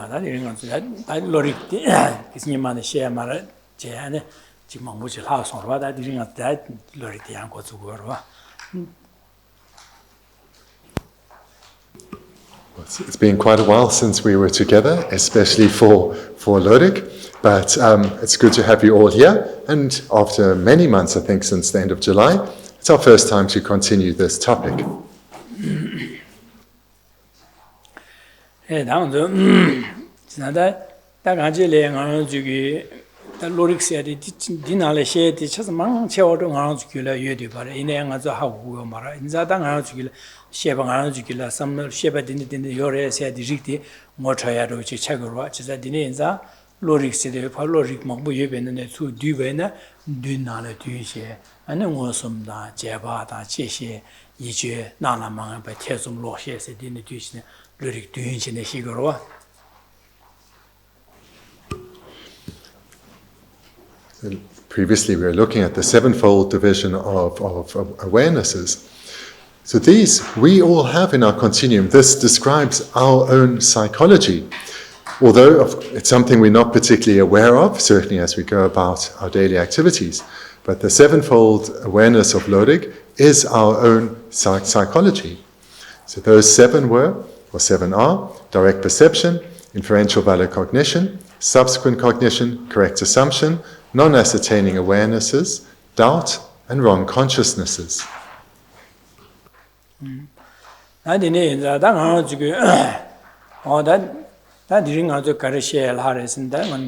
that Lorig Kisniman share Mara Jane, Chimamuchi house or what I didn't at that Lorig Yanko to Gorva. It's been quite a while since we were together, especially for Lorig, but it's good to have you all here. And after many months, I think since the end of July, it's our first time to continue this topic. The Lorig said, Dinale shed, just among children around Kula, but in the how Mara, in Zadang around Sheba around Kula, some Sheba didn't in the Yore said, Dicti, Motrayado, Chagua, Chazadinza, Lorig said, Lorig Mabu, and the two Dubena, Dunala Tuche, and then was some Jabata, Cheshe, Yiche, Nana Manga, but Tesum Loshe said in the Tuche, Lorig Tunch in the Shigoroa. Previously, we were looking at the sevenfold division of awarenesses. So these we all have in our continuum. This describes our own psychology, although it's something we're not particularly aware of, certainly as we go about our daily activities. But the sevenfold awareness of Lorig is our own psychology. So those seven are, direct perception, inferential valid cognition, subsequent cognition, correct assumption, non-ascertaining awarenesses, doubt, and wrong consciousnesses. That during our Karashel Harris and Diamond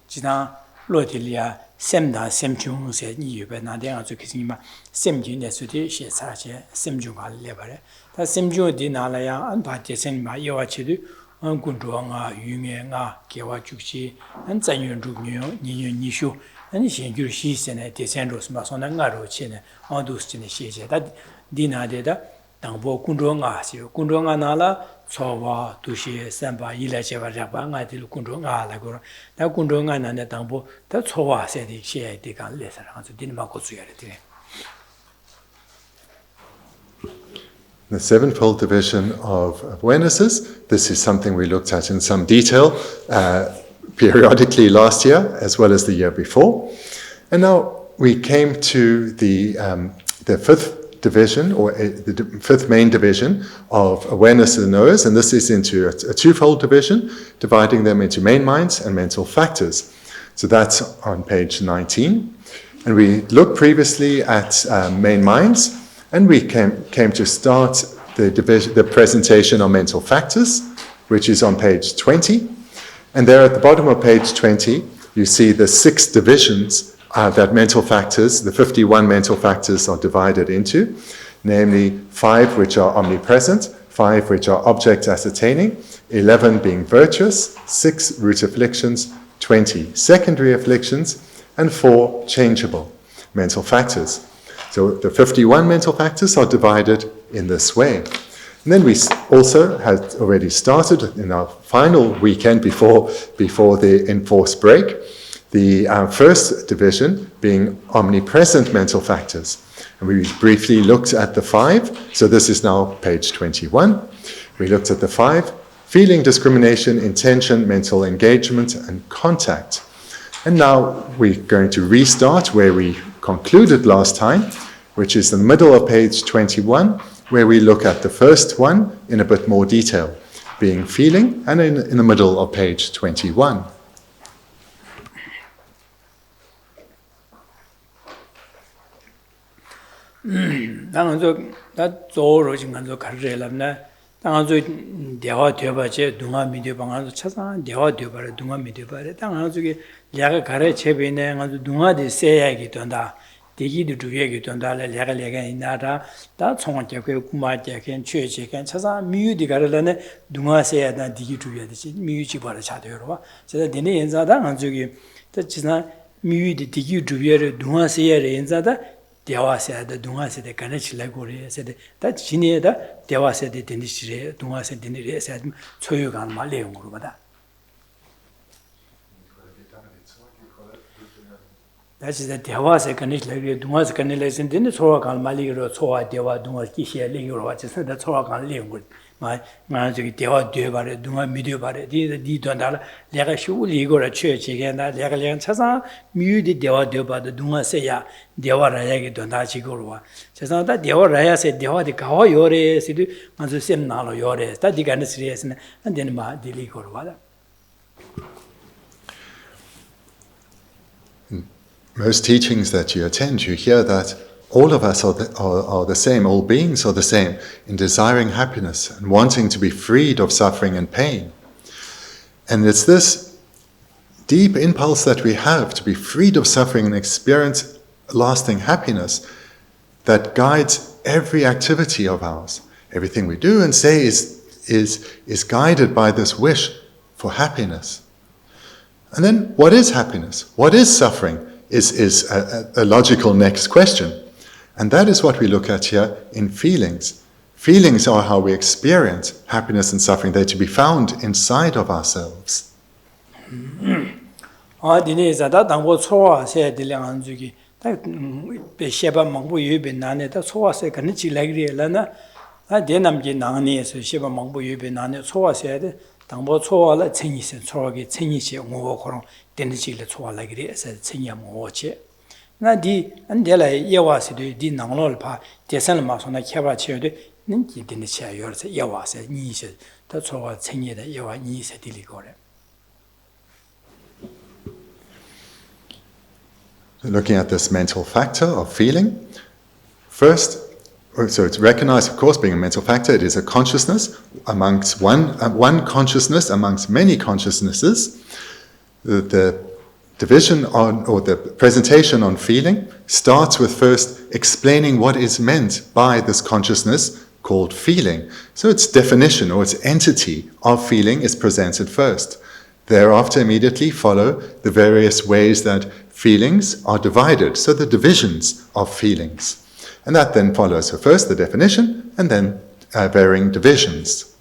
China Lotilia, Semda, Semchung said you, but not down to Kisima, Semjun, Suti, she such a Semjunga lever. That Semju dinalaya and Patisan by Yoachidu. Kunduanga, Yunga, Kiwachuchi, and Zanyun Rubio, Nishu, and she and a descendros Masonangaro Chine, all those Chineshe. That Dina deda, Dambo Kundunga, Kundunga Nala, Sowa, Tushi, Samba, Ilacheva Japanga, till Kundunga, Lagora, that Kundunga and the Dambo, that Sowa said she had taken lesser answer, Dinamakosuarity. The sevenfold division of awarenesses, this is something we looked at in some detail periodically last year as well as the year before. And now we came to the fifth division, or the fifth main division of awareness and knowers, and this is into a twofold division, dividing them into main minds and mental factors. So that's on page 19. And we looked previously at main minds, and we came to start the presentation on mental factors, which is on page 20. And there at the bottom of page 20, you see the 6 divisions that mental factors, the 51 mental factors are divided into, namely 5 which are omnipresent, 5 which are object ascertaining, 11 being virtuous, 6 root afflictions, 20 secondary afflictions, and 4 changeable mental factors. So the 51 mental factors are divided in this way. And then we also had already started in our final weekend before the enforced break, the first division being omnipresent mental factors. And we briefly looked at the 5. So this is now page 21. We looked at the 5: feeling, discrimination, intention, mental engagement, and contact. And now we're going to restart where we concluded last time, which is the middle of page 21, where we look at the first one in a bit more detail, being feeling, and in the middle of page 21. 당한조 대화 되바제 동아 미디어 방안도 찾아 대화 되바래 동아 미디어 바래 당한조게 야가 가래 제베네 가지고 동아디 세야기 된다 대기도 주의하게 된다래 야가 있나다 다 총한테 그 구마제겐 최제겐 찾아 미유디 가래라네 동아 세야다 대기 주의하듯이 미유지 바래 자대로 제가 되네 인자다 한조게 지나 미유디 대기 주의하래 동아 세야래 인자다 대화세다 동화세대 가르치려고 해서데 다 진이에다 대화세대 된디시래 동화세 된디래서 소유관 말내용으로 받아. That's the Devas connect like Dumas connect in the Sorakan Maligro, Soa Deva, Dumas Kisha, Ligro, just the Sorakan language. My Deva Deva, Duma Midubare, the Donala, Legashu, Ligor, a church again, that Legalian Sasa, Mudi Deva Deva, the Duma Seya, Deva Rayag Donachi Gorua. Just not that Deva Raya said Deva de Kao Yore, Sidu, Mansusim Nalo Yore, that the Ganis and then Ma Dili Gorwada. Most teachings that you attend, you hear that all of us are the same, all beings are the same in desiring happiness and wanting to be freed of suffering and pain. And it's this deep impulse that we have to be freed of suffering and experience lasting happiness that guides every activity of ours. Everything we do and say is guided by this wish for happiness. And then, what is happiness? What is suffering? Is a logical next question. And that is what we look at here in feelings. Feelings are how we experience happiness and suffering. They're to be found inside of ourselves. 당보 초와라 챙이세 초하게 챙이시 뭐 그런 된지를 초와라 그래서 챙이야 뭐지 나디 안델라 예와스도 디 나올을 봐 대선을 마소나 켜봐 치어도 ninki dine chia yorse yawa se ni se ta chowa chengye de yawa ni se dili gore. Looking at this mental factor of feeling, first, so it's recognized, of course, being a mental factor, it is a consciousness amongst one consciousness amongst many consciousnesses. The division on, or the presentation on feeling starts with first explaining what is meant by this consciousness called feeling. So its definition or its entity of feeling is presented first. Thereafter immediately follow the various ways that feelings are divided, so the divisions of feelings. And that then follows. So first the definition, and then varying divisions.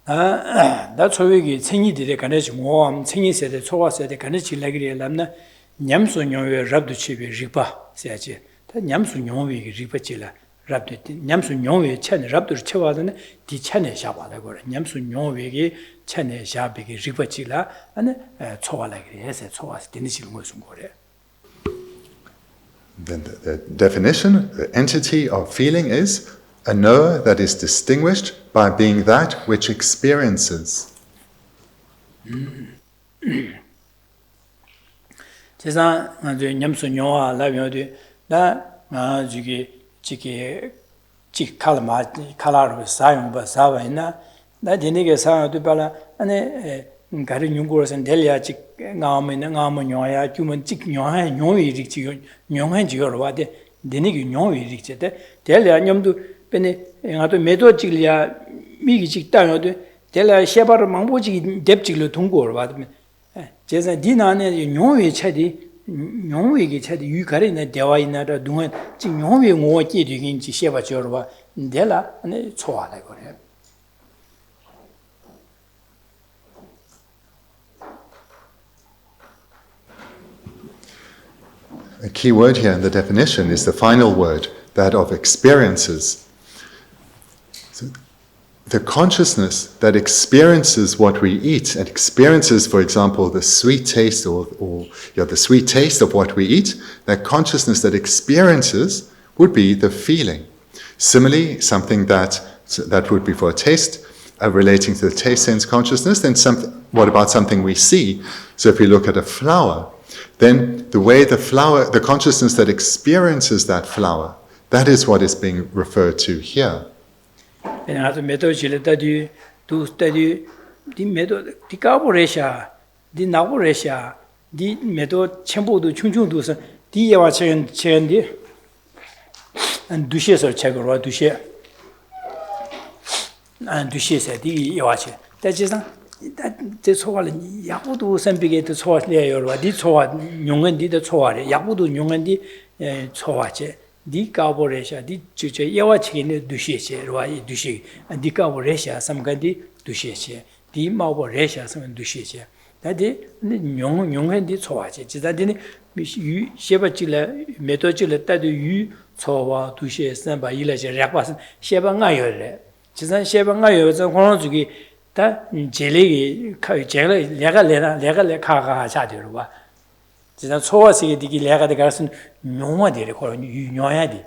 That's why we 챙이 되게 가능시 뭐 챙이 세대 초과 세대 가능시 레그리 람나 냠수 용의 랍도 치비 리바 세야지. 다 냠수 용의 리바지라 랍도 냠수 용의 찬 랍도 쳐와는 디 찬에 샤바다 거래. 냠수 용의 찬에 샤비기 리바지라 아니 초과 레그리 해서 초과 되는시는 무슨 거래. Then the definition, the entity of feeling is a knower that is distinguished by being that which experiences. 제가 아주 냠수녀와 라면도 나 저기 칼라로 사용바 사와이나 나 되게 사용도 발라 아니 가르 연구로선 델리아직 나오면 주문 직 녀하 녀위 릭지 녀한 지어로 와데 되게 녀위 릭지데 델리아 냠도 베네 나도 메도직이야 미기직 땅어도 델리아 셰바르 망보직 뎁직로 통고로 와데 제가 디나네 녀위 차디 녀위기 차디 유가리네 대와이나라 동안 직 녀위 뭐지 되긴지 셰바 지어로 와 델라 아니 초하다 그래. A key word here in the definition is the final word, that of experiences. So the consciousness that experiences what we eat and experiences, for example, the sweet taste or the sweet taste of what we eat, that consciousness that experiences would be the feeling. Similarly, something that would be for a taste, relating to the taste sense consciousness, then what about something we see? So if we look at a flower, then the way the flower, the consciousness that experiences that flower, that is what is being referred to here. 제 초월은 야구도 선비게도 초월이에요. 디 초월 용은디도 초월이 야구도 용은디 초월제 디 가보레샤 디 주제 예와치기네 두시에로 이 두시 디 가보레샤 삼간디 두시에 디 마보레샤 삼 두시에 다디 용은디 초월제 지다디니 유 셰바질레 메도질레 따도 유 초와 두시에 선바 일레제 약바스 셰방아요레 지산 셰방아요서 공로주기 다 제레기 제레 레가 카가 자되로 봐 지산 초와시게 디기 레가 되가스 용마데레 거 유용야디.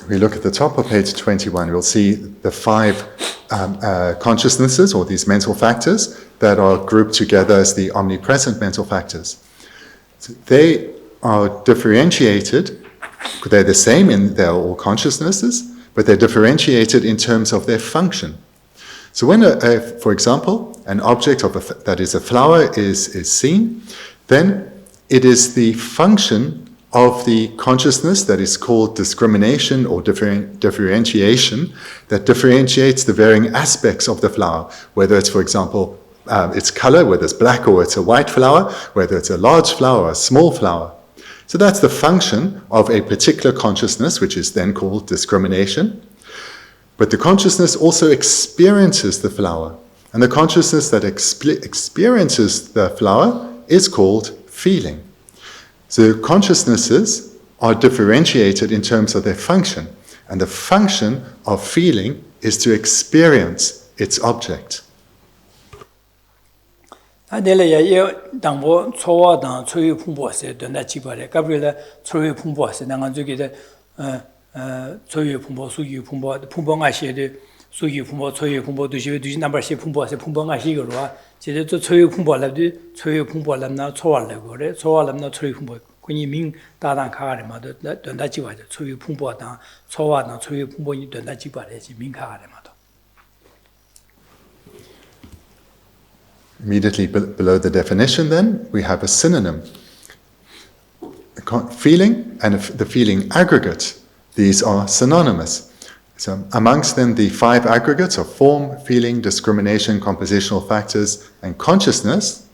We look at the top of page 21, we'll see the 5 consciousnesses, or these mental factors, that are grouped together as the omnipresent mental factors. So they are differentiated, they're the same they're all consciousnesses, but they're differentiated in terms of their function. So when, for example, an object that is a flower is seen, then it is the function of the consciousness that is called discrimination or differentiation that differentiates the varying aspects of the flower, whether it's, for example, its color, whether it's black or it's a white flower, whether it's a large flower or a small flower. So that's the function of a particular consciousness, which is then called discrimination. But the consciousness also experiences the flower, and the consciousness that experiences the flower is called feeling. So consciousnesses are differentiated in terms of their function, and the function of feeling is to experience its object. Immediately below the definition, then, we have a synonym. Feeling and the feeling aggregate, these are synonymous. So amongst them, the 5 aggregates of form, feeling, discrimination, compositional factors, and consciousness.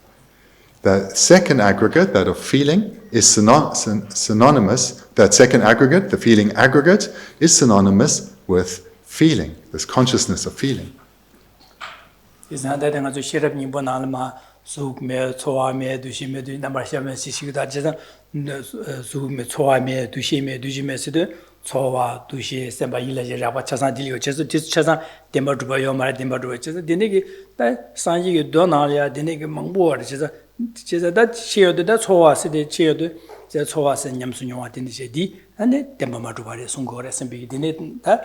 The second aggregate, that of feeling, is synonymous. That second aggregate, the feeling aggregate, is synonymous with feeling, this consciousness of feeling. 초와 두시 셈바 일레제라바 차산 딜리고 제서 차산 데마드바 요마라 데마드바 제서 데네기 다 산지게 도나리아 데네기 망보어 제서 다 치여도 초와스데 치여도 제 초와스 냠수뇨와 데니제디 안데 데마마드바레 송고레 셈비 데네 다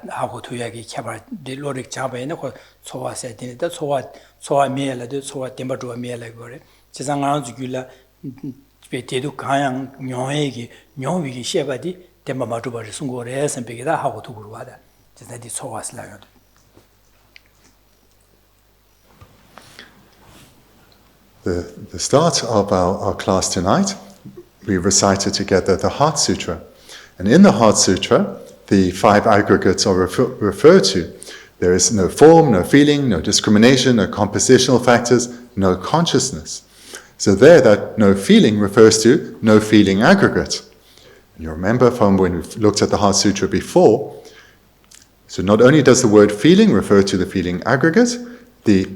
하고 투야기 캬바 로릭 자바에는 초와스 데네 다 초와 메라도 초와 데마드바 메라 거레 제상 안 주길라 베테도 가양 뇨에기 뇨위기 셰바디 데마마드바레 송고레 셈비기다 하고 두고르와다 제다디 초와스라요. The start of our class tonight, we recited together the Heart Sutra. And in the Heart Sutra, the 5 aggregates are referred to. There is no form, no feeling, no discrimination, no compositional factors, no consciousness. So there, that no feeling refers to no feeling aggregate. And you remember from when we looked at the Heart Sutra before, so not only does the word feeling refer to the feeling aggregate, the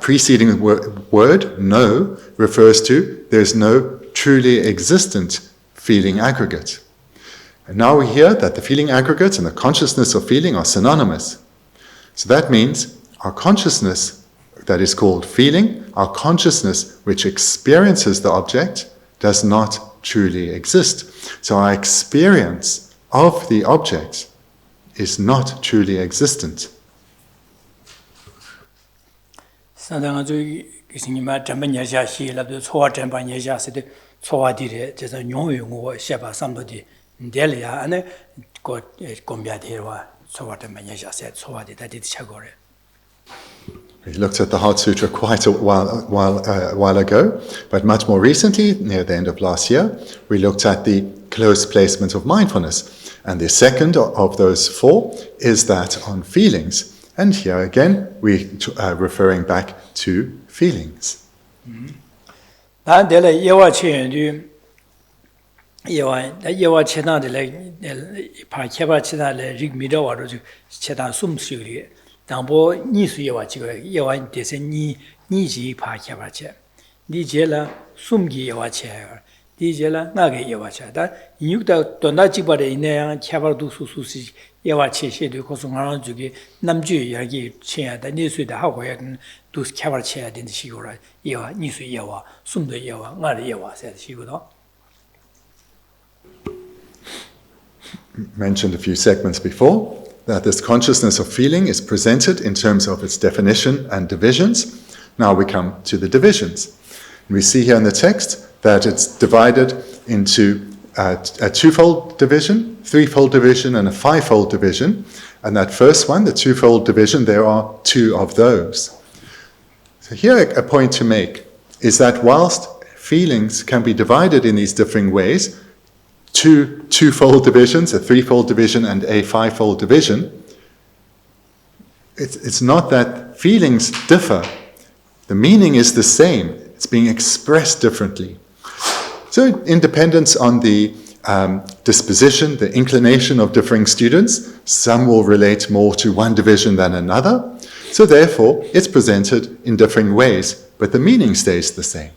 preceding word, no, refers to there's no truly existent feeling aggregate. And now we hear that the feeling aggregate and the consciousness of feeling are synonymous. So that means our consciousness that is called feeling, our consciousness which experiences the object, does not truly exist. So our experience of the object is not truly existent. We looked at the Heart Sutra quite a while ago, but much more recently, near the end of last year, we looked at the close placement of mindfulness. And the second of those 4 is that on feelings. And here again, we are referring back to feelings. 니지 파케바체 니제라 숨기 여와체 디제라 나게 여와체다 인육다 돈다지바레 이내양 캬바도 수수시 여와체시도 고송하는 중에 남주 이야기 쳐야다 니수다 하고야 도 캬바를 쳐야 되는 식으로 여와 니수 여와 숨도 여와 나리 여와세 식으로 mentioned a few segments before that this consciousness of feeling is presented in terms of its definition and divisions. Now we come to the divisions. And we see here in the text that it's divided into a twofold division, threefold division, and a fivefold division. And that first one, the twofold division, there are two of those. So here a point to make is that whilst feelings can be divided in these differing ways, two twofold divisions, a threefold division and a fivefold division, it's not that feelings differ. The meaning is the same. It's being expressed differently. So in dependence on the disposition, the inclination of differing students, some will relate more to one division than another. So therefore, it's presented in differing ways, but the meaning stays the same.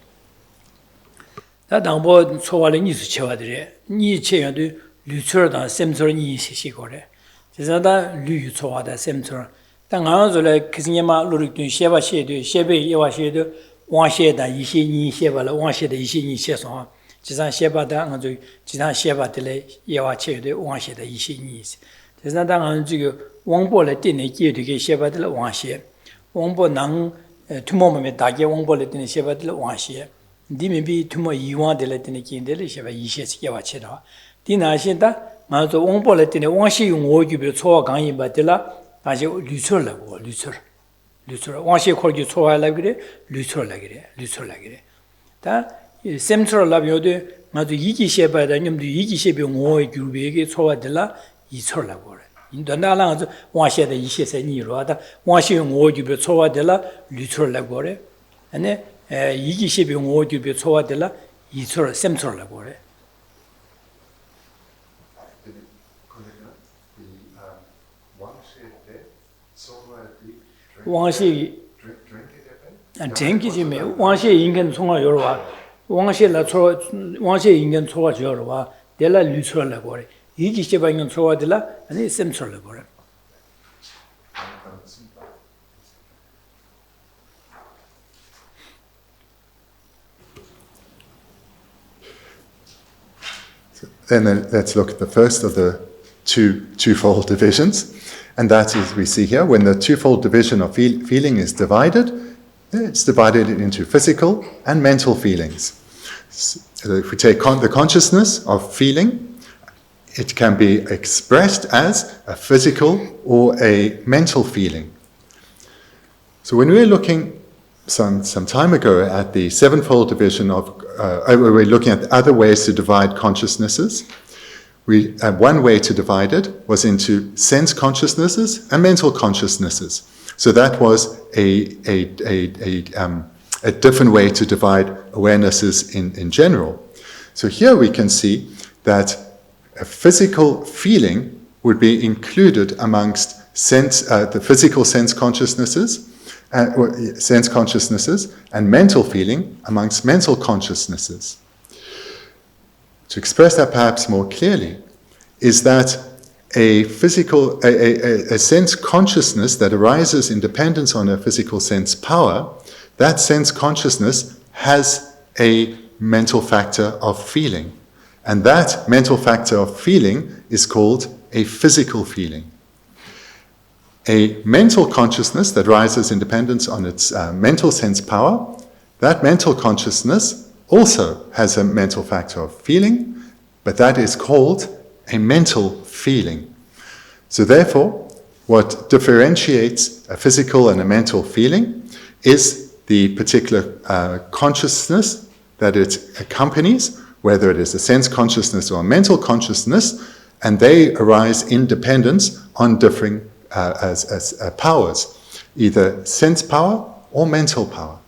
다당보 초월의 니수 체화들이 니 체연도 류처다 셈처럼 니 시시고래. 제자다 류 초화다 셈처럼 당하는줄에 그승이마 로릭도 셰바셰도 셰베 예와셰도 왕셰다 이시니 셰바라 왕셰다 이시니 셰소 지산 셰바다 아주 지산 셰바들의 예와체도 왕셰다 이시니 제자다 아주 왕보를 띠네 기되게 셰바들 왕셰 왕보낭 투모메 다게 왕보를 띠네 셰바들 왕셰 디미비 투모 이완들 띠네 긴들 셰바 이셰스 예와체다 디나신다 마저 왕보를 띠네 왕셰 용어규비 초와 강이 받들라 다시 류처라고 류처 왕시 콜기 초와라 그래 류처라 그래 다 셈처라 비오데 마도 이기셰바다 님도 이기셰비 오의 규비에게 초와들라 이처라고 그래 인도나랑 왕시에 이셰세 니로하다 왕시 오의 규비 초와들라 류처라고 그래 아니 이기셰비 오의 규비 초와들라 이처 셈처라고 그래 왕시 쟁기지메 왕시 인간 총아 여러와 왕시라 초 왕시 인간 초아 저러와 데라 류처라고 그래 이기 시바 인간 초아들라 아니 셈처라고 그래 Then let's look at the first of the twofold divisions. And that is, we see here, when the twofold division of feeling is divided, it's divided into physical and mental feelings. So if we take the consciousness of feeling, it can be expressed as a physical or a mental feeling. So when we were looking some time ago at the sevenfold division of, we were looking at other ways to divide consciousnesses. One way to divide it was into sense consciousnesses and mental consciousnesses. So that was a different way to divide awarenesses in general. So here we can see that a physical feeling would be included amongst the physical sense consciousnesses, and mental feeling amongst mental consciousnesses. To express that perhaps more clearly, is that a sense consciousness that arises in dependence on a physical sense power, that sense consciousness has a mental factor of feeling. And that mental factor of feeling is called a physical feeling. A mental consciousness that rises in dependence on its mental sense power, that mental consciousness also has a mental factor of feeling, but that is called a mental feeling. So therefore, what differentiates a physical and a mental feeling is the particular consciousness that it accompanies, whether it is a sense consciousness or a mental consciousness, and they arise in dependence on differing as powers, either sense power or mental power.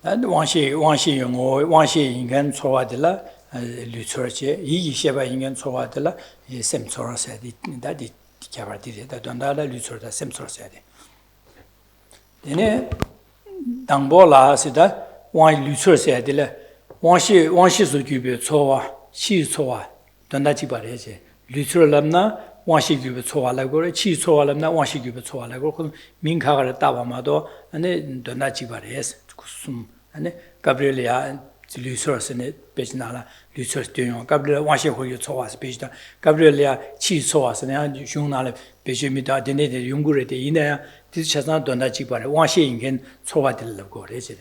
왕시 인간 초화들라 류처제 이기 셰바 인간 초화들라 셈처러세디 다디 개발들이다 돈다라 류처다 셈처러세디 Then, Dangbola said that one lucer said, one she so give you Choa, she Choa, Dondachi Barese, Lucer Lamna, one she give you Choa Lagore, Chi Choa Lamna, one she give you Choa Lagore, Minka Tavamado, and then Dondachi Bares, and Gabrielia. Lucers in it, Pejnala, Lucers doing Gabriel, washing who you saw us, Pejna, Gabrielia, Chi saw us, and Junala, Pejimita, Denated, Yungurete, in there, this has not done that cheap, but washing in Soatil of God, is it?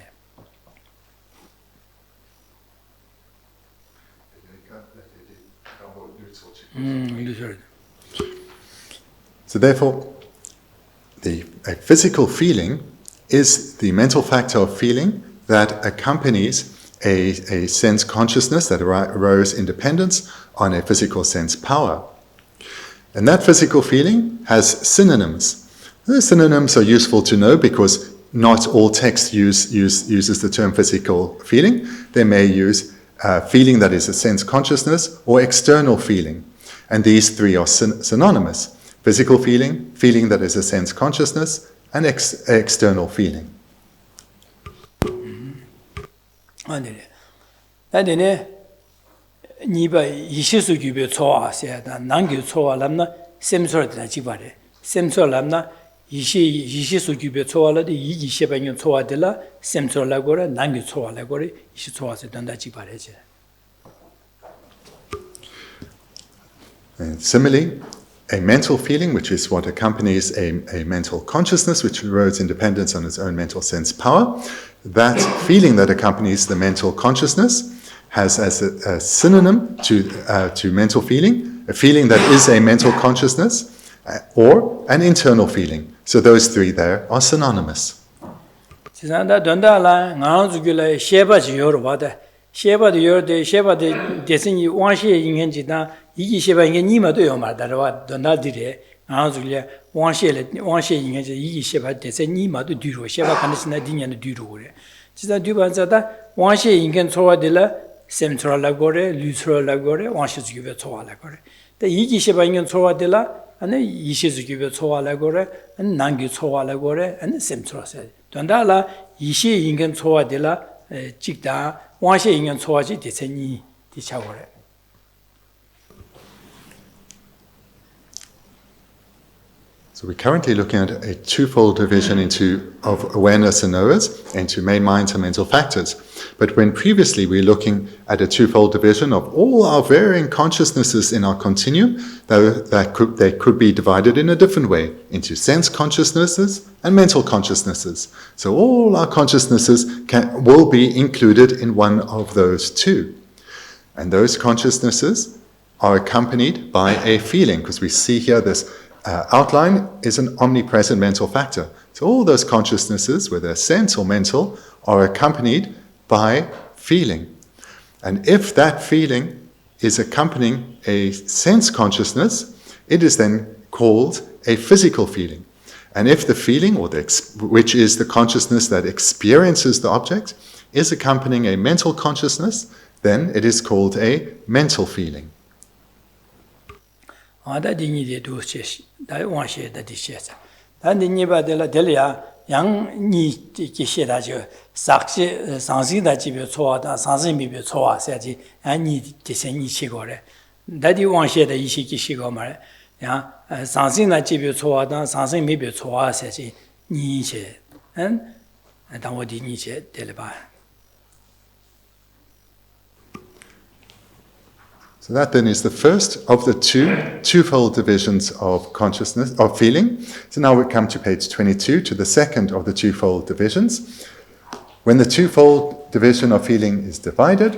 So therefore, a physical feeling is the mental factor of feeling that accompanies a sense consciousness that arose in dependence on a physical sense power. And that physical feeling has synonyms. The synonyms are useful to know because not all text uses the term physical feeling. They may use feeling that is a sense consciousness or external feeling. And these three are synonymous. Physical feeling, feeling that is a sense consciousness, and external feeling. Then, Niba Yishisu Gibe Choa said, Nangi Choa Lamna, Semsor Dajibare, Semsor Lamna, Yishisu Gibe Choa, the Yishiban Choa de la, Semsor Lagore, Nangi Choa Lagore, Yishitua said Dandajibare. And similarly, a mental feeling, which is what accompanies a mental consciousness, which erodes in dependence on its own mental sense power, that feeling that accompanies the mental consciousness has as a synonym to mental feeling, a feeling that is a mental consciousness, or an internal feeling. So those three there are synonymous. Sheba the Yorde, Sheba the Desini, one she in Hengina, Yi Sheba in Nima do Yomar, Donaldire, Anzulia, one she in Yi Sheba, Desenima do Duro, Sheba Canisina Dina Duro. Cisa Dubanzata, one she in Gentoa de la, Semtra Lagore, Lutra Lagore, one she's give a Toa Lagore. The Yi Sheba in Toa de la, and the Yishis give a Toa Lagore, and Nangi Toa Lagore, and the Semtra said. Dondala, Yishi in Gentoa de la, Chikda. So we're currently looking at a twofold division of awareness and knowers into main minds and mental factors. But when previously we were looking at a twofold division of all our varying consciousnesses in our continuum, they could be divided in a different way into sense consciousnesses and mental consciousnesses. So all our consciousnesses will be included in one of those two. And those consciousnesses are accompanied by a feeling, because we see here this outline is an omnipresent mental factor. So all those consciousnesses, whether sense or mental, are accompanied by feeling. And if that feeling is accompanying a sense consciousness, it is then called a physical feeling. And if the feeling, which is the consciousness that experiences the object, is accompanying a mental consciousness, then it is called a mental feeling. Yang ni Geshe da jo sakshi sangsi da jibe chowa da sangsi mi be chowa sa ji an ni de sen ni chi go re da di wang xie de yi xi ji xi go ma re ya sangsi da jibe chowa da sangsi mi be chowa sa ji ni xie an da wo di ni xie de le ba. So that then is the first of the twofold divisions of consciousness, of feeling. So now we come to page 22, to the second of the twofold divisions. When the twofold division of feeling is divided,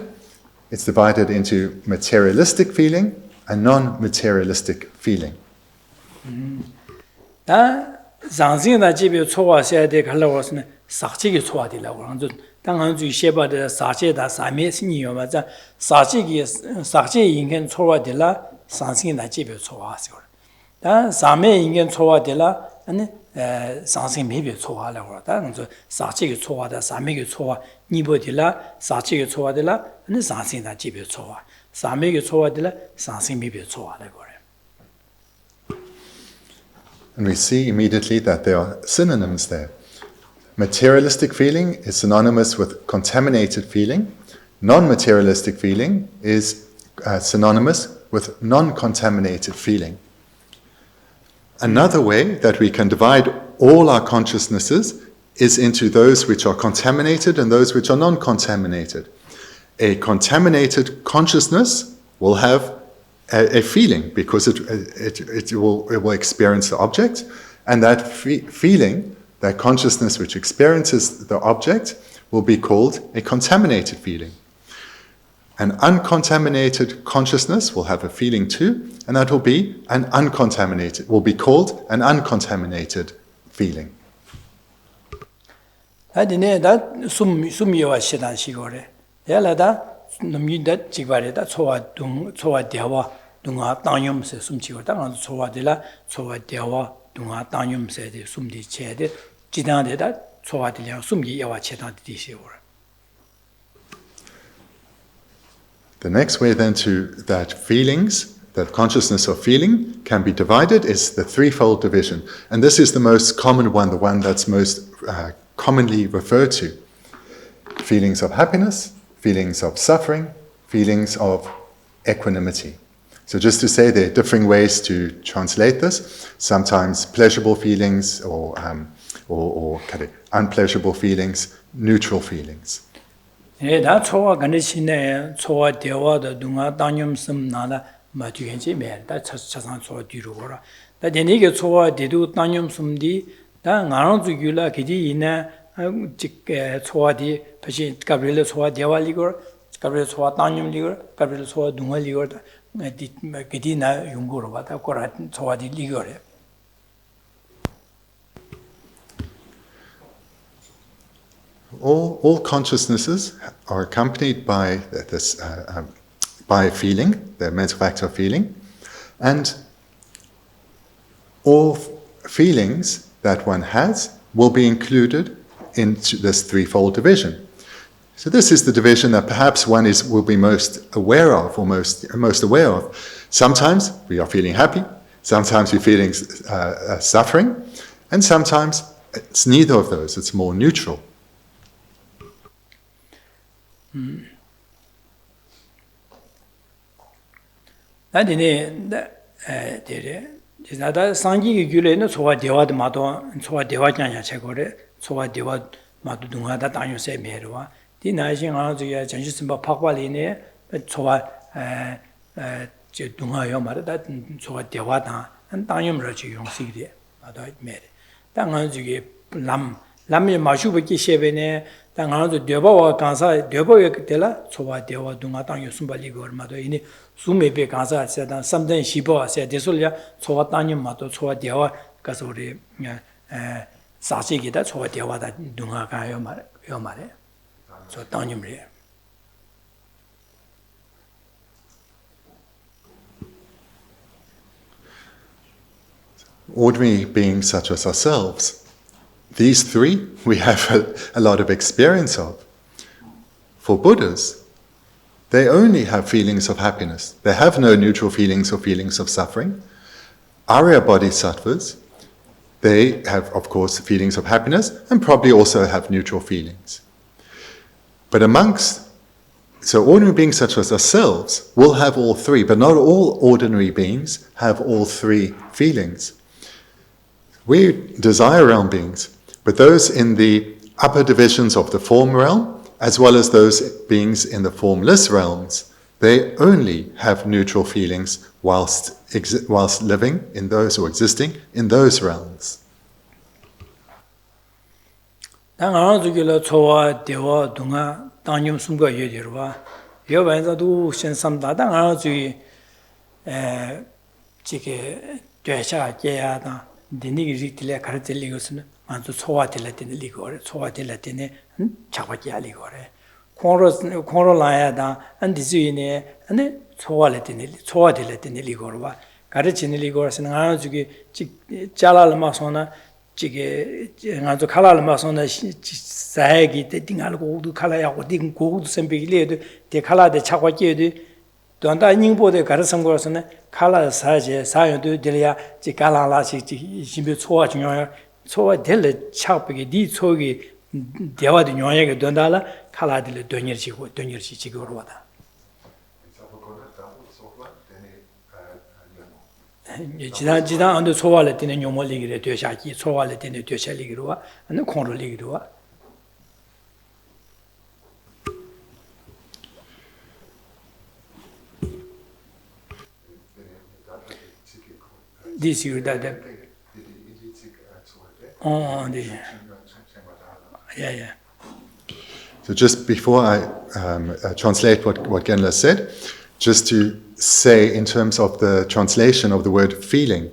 it's divided into materialistic feeling and non-materialistic feeling. 당한 주 셰바의 사제다 사메스니요마 자 사제기 사제 인간 초와들라 상승이나 집에 초와서 다 사메 인간 초와들라 아니 상승 미비 초와라고 다는 사제기 초와다 사메기 초와 니보들라 사제기 초와들라 아니 상승이나 집에 초와 사메기 초와들라 상승 미비 초와라고. And we see immediately that there are synonyms there. Materialistic feeling is synonymous with contaminated feeling. Non-materialistic feeling is synonymous with non-contaminated feeling. Another way that we can divide all our consciousnesses is into those which are contaminated and those which are non-contaminated. A contaminated consciousness will have a feeling because it will experience the object, and that feeling, that consciousness which experiences the object, will be called a contaminated feeling. An uncontaminated consciousness will have a feeling too, and that will be will be called an uncontaminated feeling. The next way then that consciousness of feeling can be divided is the Threefold Division. And this is the most common one, the one that's most commonly referred to. Feelings of happiness, feelings of suffering, feelings of equanimity. So just to say, there are different ways to translate this. Sometimes pleasurable feelings or unpleasurable feelings, neutral feelings. 다 초와 간시네 초와 대화도 동아 당념 숨나나 마주현지 매다 차상 초와 뒤로 거라 다 되니게 초와 대도 당념 숨디 다 나랑 주기라 기지 이나 직 초와디 다시 가브리엘 초와 대화리고 가브리엘 초와 당념 리고 가브리엘 초와 동아 리고 기디나 용고로 받아 거라 초와디 리고래. All consciousnesses are accompanied by by a feeling, the mental factor of feeling, and all feelings that one has will be included into this Threefold Division. So this is the division that perhaps one will be most aware of, or most aware of. Sometimes we are feeling happy, sometimes we're feeling suffering, and sometimes it's neither of those. It's more neutral. 나디네 데레 지나다 상기의 규례는 소와 대화도 마도 소와 대화ඥ야 최고래 소와 대화 마도 동하다 당요세 메르와 디나신 아주야 전시심바 박발이네 소와 제 동하여 말다 소와 대화다 한 당요를 지 용식이 마도 메르 당아주게 람이 마슈베기 셰베네 당아주 대바와 간사 대바에 때라 소와 대화 동하 당요 숨발리고 얼마도 이니 수메베 간사 세단 삼된 시보 세 대솔야 소와 당요 마도 소와 대화 가서 우리 사시기다 소와 대화다 동하가 요 말에 저 당요래. Ordinary beings such as ourselves, these three we have a lot of experience of. For Buddhas, they only have feelings of happiness. They have no neutral feelings or feelings of suffering. Arya Bodhisattvas, they have, of course, feelings of happiness and probably also have neutral feelings. But so ordinary beings such as ourselves will have all three, but not all ordinary beings have all three feelings. We desire realm beings, but those in the upper divisions of the form realm, as well as those beings in the formless realms, they only have neutral feelings whilst living in those or existing in those realms. Bendigo rikile karateli gosne manzo choatela tene ligore choatela tene chakwaja ligore konro laya da andizine ane choatela tene ligorwa karachine ligorse nga jugi chalal masona jige nga zo kalal masona saegi te tingal godu kalaya goding godu sembile de kala de chakwaje de don다 닝보데 가르선 거서는 칼라 사제 사연도 들이야 지 칼라라시 지 심비 초와 중요해 소와 될 차벽이 디 소기 대화도 용하게 된다라 칼라들 돈여지고 돈여지고 와다. 지난 안도 소화를 되는 용mol리기를 되샤기 소화를 되는 되샤리기로와 아니 콘롤리기로와 This year that yeah. So just before I translate what Genla said, just to say in terms of the translation of the word feeling,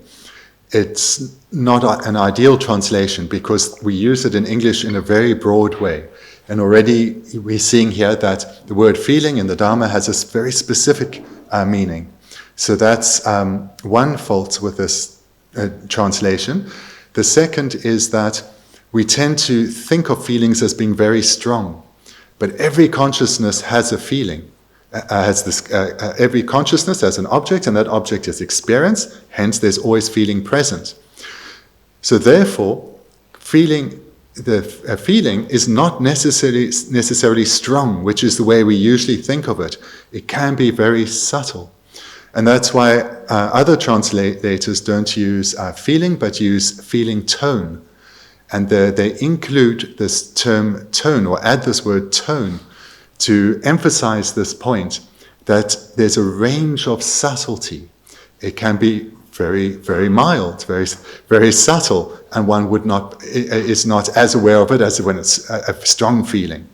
it's not an ideal translation because we use it in English in a very broad way. And already we're seeing here that the word feeling in the Dharma has a very specific meaning. So that's one fault with this translation. The second is that we tend to think of feelings as being very strong, but every consciousness has a feeling. Every consciousness has an object, and that object is experience. Hence, there's always feeling present. So, therefore, feeling is not necessarily strong, which is the way we usually think of it. It can be very subtle. And that's why other translators don't use feeling, but use feeling tone. And they include this term tone, or add this word tone, to emphasize this point, that there's a range of subtlety. It can be very, very mild, very, very subtle, and one is not as aware of it as when it's a strong feeling.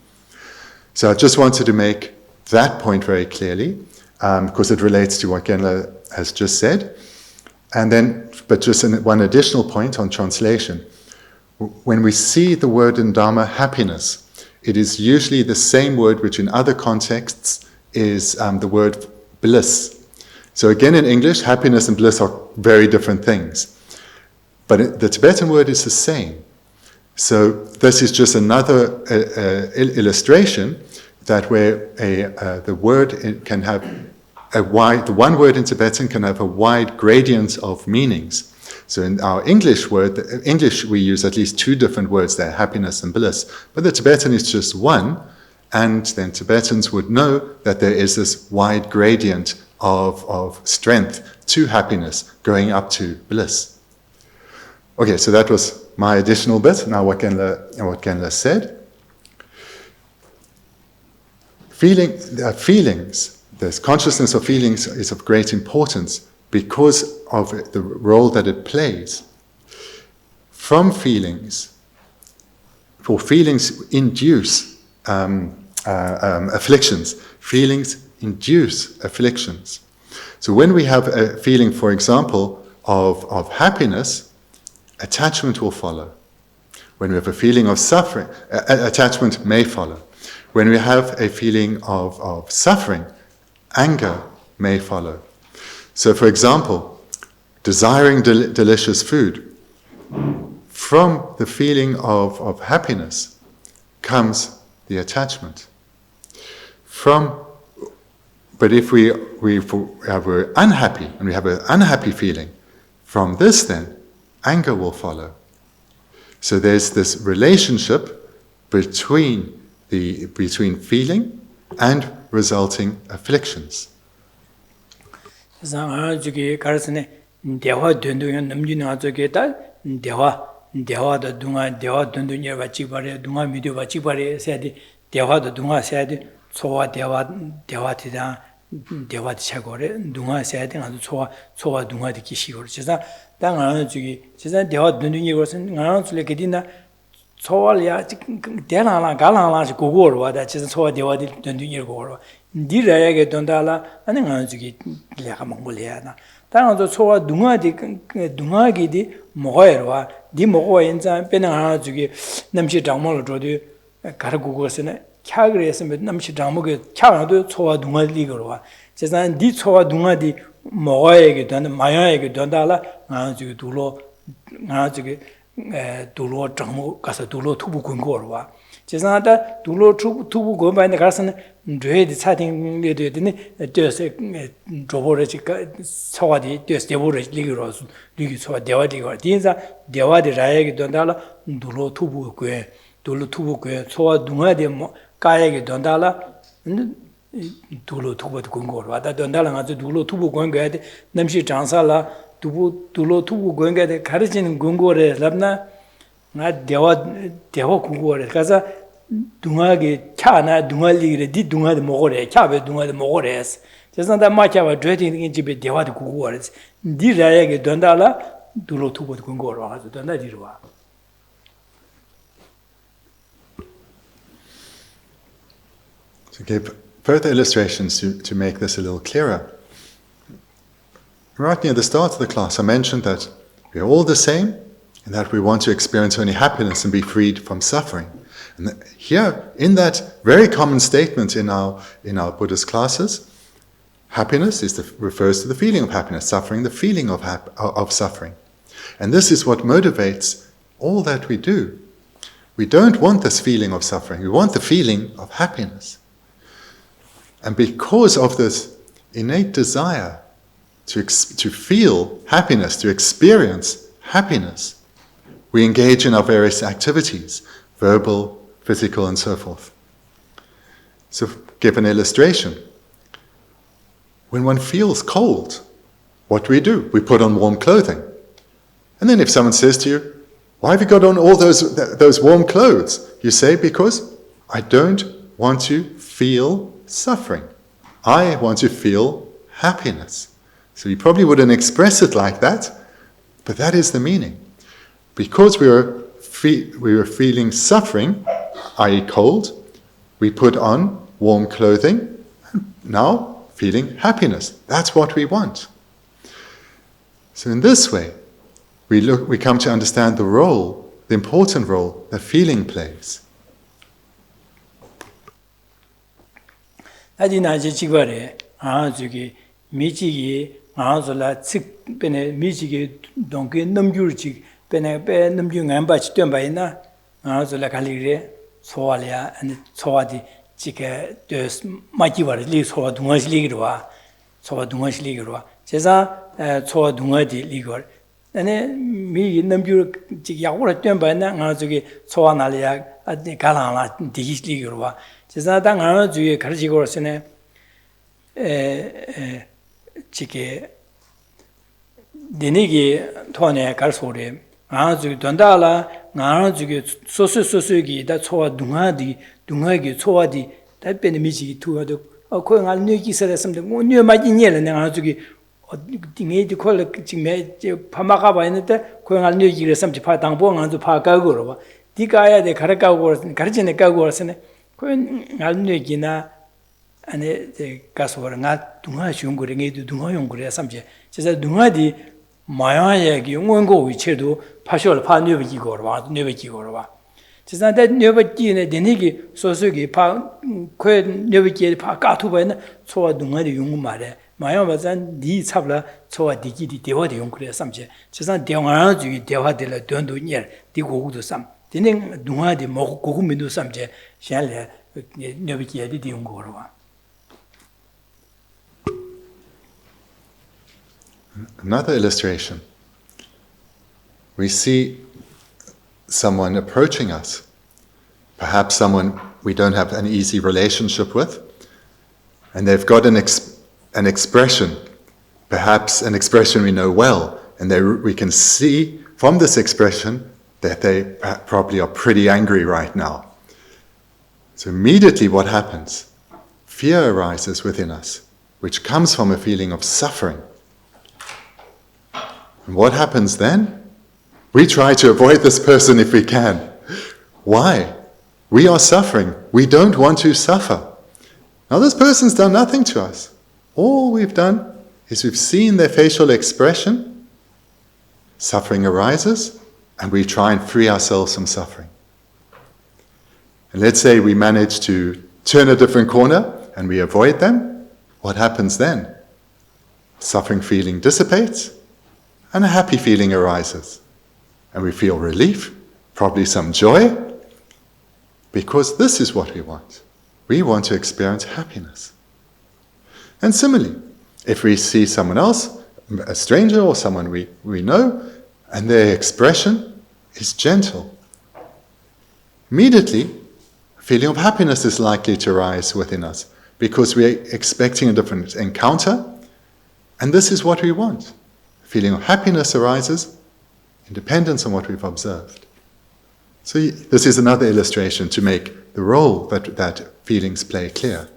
So I just wanted to make that point very clearly, because it relates to what Genla has just said. And then, but just one additional point on translation. When we see the word in Dharma, happiness, it is usually the same word which in other contexts is the word bliss. So again, in English, happiness and bliss are very different things. But the Tibetan word is the same. So this is just another illustration that where the word can have the one word in Tibetan can have a wide gradient of meanings. So in our English we use at least two different words there, happiness and bliss. But the Tibetan is just one, and then Tibetans would know that there is this wide gradient of strength to happiness going up to bliss. Okay, so that was my additional bit. Now what Genla said. Feelings, this consciousness of feelings is of great importance because of the role that it plays. From feelings, for feelings induce afflictions. Feelings induce afflictions. So when we have a feeling, for example, of happiness, attachment will follow. When we have a feeling of suffering, attachment may follow. When we have a feeling of suffering, anger may follow. So, for example, desiring delicious food, from the feeling of happiness comes the attachment. But if we're unhappy and we have an unhappy feeling, from this then, anger will follow. So there's this relationship between feeling and resulting afflictions. 소월이야 대나라 갈랑라지 고고로와다 진짜 소와 대화디 던두니르 고로 니라야게 돈달라 아니 가지기 내가 먹을래야나 당한도 소와 둥아기디 먹어야와 니 먹어야 인자 빼는 가지기 남시 장mol로 줘도 가르고고스네 캬그레스면 남시 장목에 캬나도 소와 둥아리거와 진짜 니 소와 둥아디 먹어야게 돈 마야게 돈달라 가지기 둘로 가지기 둘로 장모 가서 둘로 투부 근거로와 제사다 둘로 투부 고바인데 가서는 뇌의 차딩 뇌되더니 되서 조보르지가 소화디 되서 대보르 리그로스 리기 소화 대화디가 진짜 대화디 라야기 돈달라 둘로 투부 고에 둘로 투부 고에 소화 둥아디 뭐 가야기 돈달라 둘로 투부 공고로 와다 돈달라 가서 둘로 투부 공고에 남시 장사라 둘로 투부 공고에 가르치는 공고를 랍나 나 대화 공고를 가서 둥아게 차나 둥알리게 디 둥아데 먹어래 차베 둥아데 먹어래스 제산다 마차바 드레팅 집에 대화도 구고래스 디라야게 돈달라 둘로 투고 공고로 와서 돈다 디로와 To give further illustrations to make this a little clearer. Right near the start of the class I mentioned that we are all the same and that we want to experience only happiness and be freed from suffering. And here, in that very common statement in our Buddhist classes, happiness refers to the feeling of happiness, suffering, the feeling of suffering. And this is what motivates all that we do. We don't want this feeling of suffering, we want the feeling of happiness. And because of this innate desire to feel happiness, to experience happiness, we engage in our various activities, verbal, physical, and so forth. So, give an illustration. When one feels cold, what do? We put on warm clothing. And then if someone says to you, why have you got on all those warm clothes? You say, because I don't want to feel suffering. I want to feel happiness. So you probably wouldn't express it like that, but that is the meaning. Because we were feeling suffering, i.e. cold, we put on warm clothing, and now feeling happiness. That's what we want. So in this way, we come to understand the role, the important role that feeling plays. 소알이야 아니 소아디 지게 되스 마기와를 리 소아 둥아시 리기로와 소아 둥아시 리기로와 제사 소아 둥아디 리걸 아니 미 남주 지 야고라 뗀바나 나 저기 소아 날이야 아니 갈랑라 디기 리기로와 제사 당 하나 주에 가르치고 있으네 지게 데니기 토네 갈소리 아주 돈달라 나주게 소소소소기 다 초와 둥하기 초와디 답변이 미지기 투어도 코응할 뇌기설했는데 뭐 뇌마지니를 내가 아주기 딩에디 콜 지메 파마가 봐는데 코응할 뇌기를 삼지 파 당봉 안도 파가고로 봐 디가야 돼 가르가고 가르치네 가고서네 코응할 뇌기나 안에 가서라 나 둥하 쉬운거리 뇌도 둥하 용거리 삼지 제가 둥하디 마야야기 원고 위치도 파쇼를 파 뇌비기고로 와 뇌비기고로 봐. 지난데 뇌비기네 되니기 소소기 파 코에 뇌비기 파 까투바는 초와 동아리 용 말에 마야바잔 니 잡라 초와 디기디 대화대 용 그래 삼제. 지난 대화나 주기 대화들 돈도 녀 디고고도 삼. 되는 동아디 먹고 고구민도 삼제. 샬레 뇌비기에 디용 거로 와. Another illustration. We see someone approaching us, perhaps someone we don't have an easy relationship with, and they've got an expression, perhaps an expression we know well, and we can see from this expression that they probably are pretty angry right now. So immediately what happens? Fear arises within us, which comes from a feeling of suffering. And what happens then? We try to avoid this person if we can. Why? We are suffering. We don't want to suffer. Now this person's done nothing to us. All we've done is we've seen their facial expression. Suffering arises, and we try and free ourselves from suffering. And let's say we manage to turn a different corner and we avoid them. What happens then? Suffering feeling dissipates, and a happy feeling arises. And we feel relief, probably some joy. because this is what we want. We want to experience happiness. And similarly, if we see someone else, a stranger or someone we know, and their expression is gentle, immediately a feeling of happiness is likely to rise within us because we're expecting a different encounter, and this is what we want. A feeling of happiness arises in dependence on what we've observed. So this is another illustration to make the role that feelings play clear.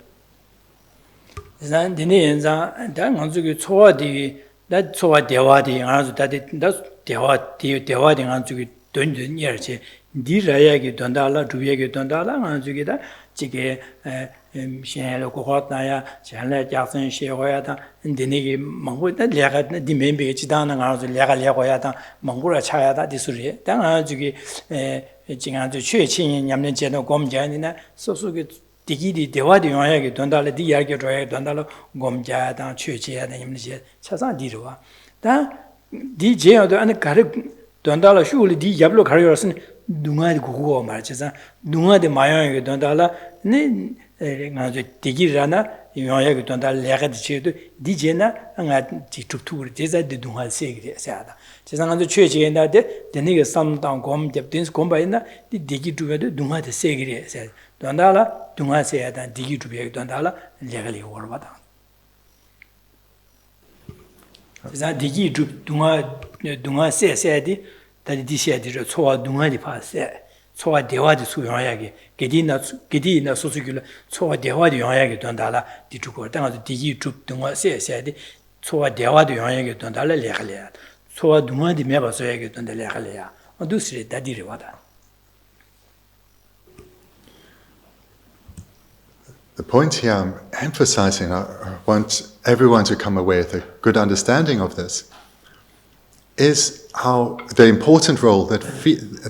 Shelo Kohotnaya, Chandler Jackson, Shehoyata, and Denigi Manguta, Lega, the Membe Chidan, and Lega Legoyata, Mangura Chayata, Disuri, then Azuki, Jingan to Church in Yamnacheno Gomjanina, so good. Digidi, Dewadi, Dondala, Diagio, Dondalo, Gomjada, Church, and Yamnish, Chazan Dirua. That DJ or the Anakarik Dondala, surely Diablo Carrioson, Dunga Gugu Marchesa, Dunga de Mayan Dondala, Digirana, Yoya Dondala, Lega de Digena, and at Titu, Desa de Dunga Segre, Sada. Chazan the church and that the nigger some down gom, Deptins Gombaina, the Digi to Dunga de Segre, said Dondala, Dunga said, and Digi to be Dondala, legally or what. That Digi to Dunga said that it is a so Dunga di pass, so a dewa di Suyagi, Gedina Sosicula, so a dewa di Yoyagi Dondala, di Tuko, down the Digi to Dunga said, so a dewa di Yoyagi Dondala Legalia, so a Dunga di Meba Soyagi on the Legalia, or do see that did what. The point here I'm emphasizing, I want everyone to come away with a good understanding of this, is how the important role that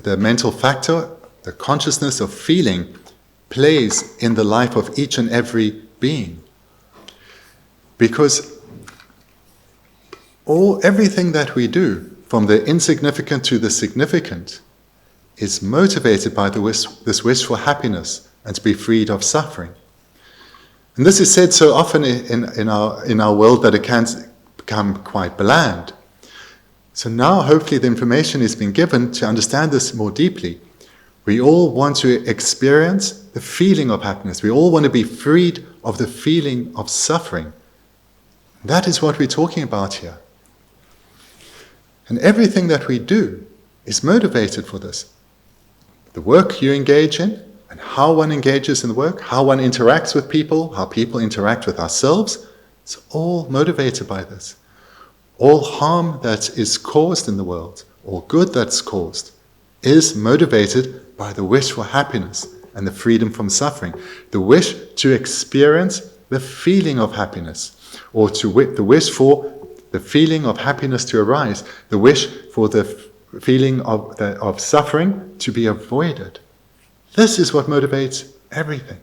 the mental factor, the consciousness of feeling, plays in the life of each and every being. Because everything that we do, from the insignificant to the significant, is motivated by this wish for happiness and to be freed of suffering. And this is said so often in our world that it can become quite bland. So now hopefully the information is being given to understand this more deeply. We all want to experience the feeling of happiness. We all want to be freed of the feeling of suffering. That is what we're talking about here. And everything that we do is motivated for this. The work you engage in, and how one engages in the work, how one interacts with people, how people interact with ourselves, it's all motivated by this. All harm that is caused in the world, or good that's caused, is motivated by the wish for happiness and the freedom from suffering. The wish to experience the feeling of happiness, or the wish for the feeling of happiness to arise, the wish for the feeling of suffering to be avoided. This is what motivates everything.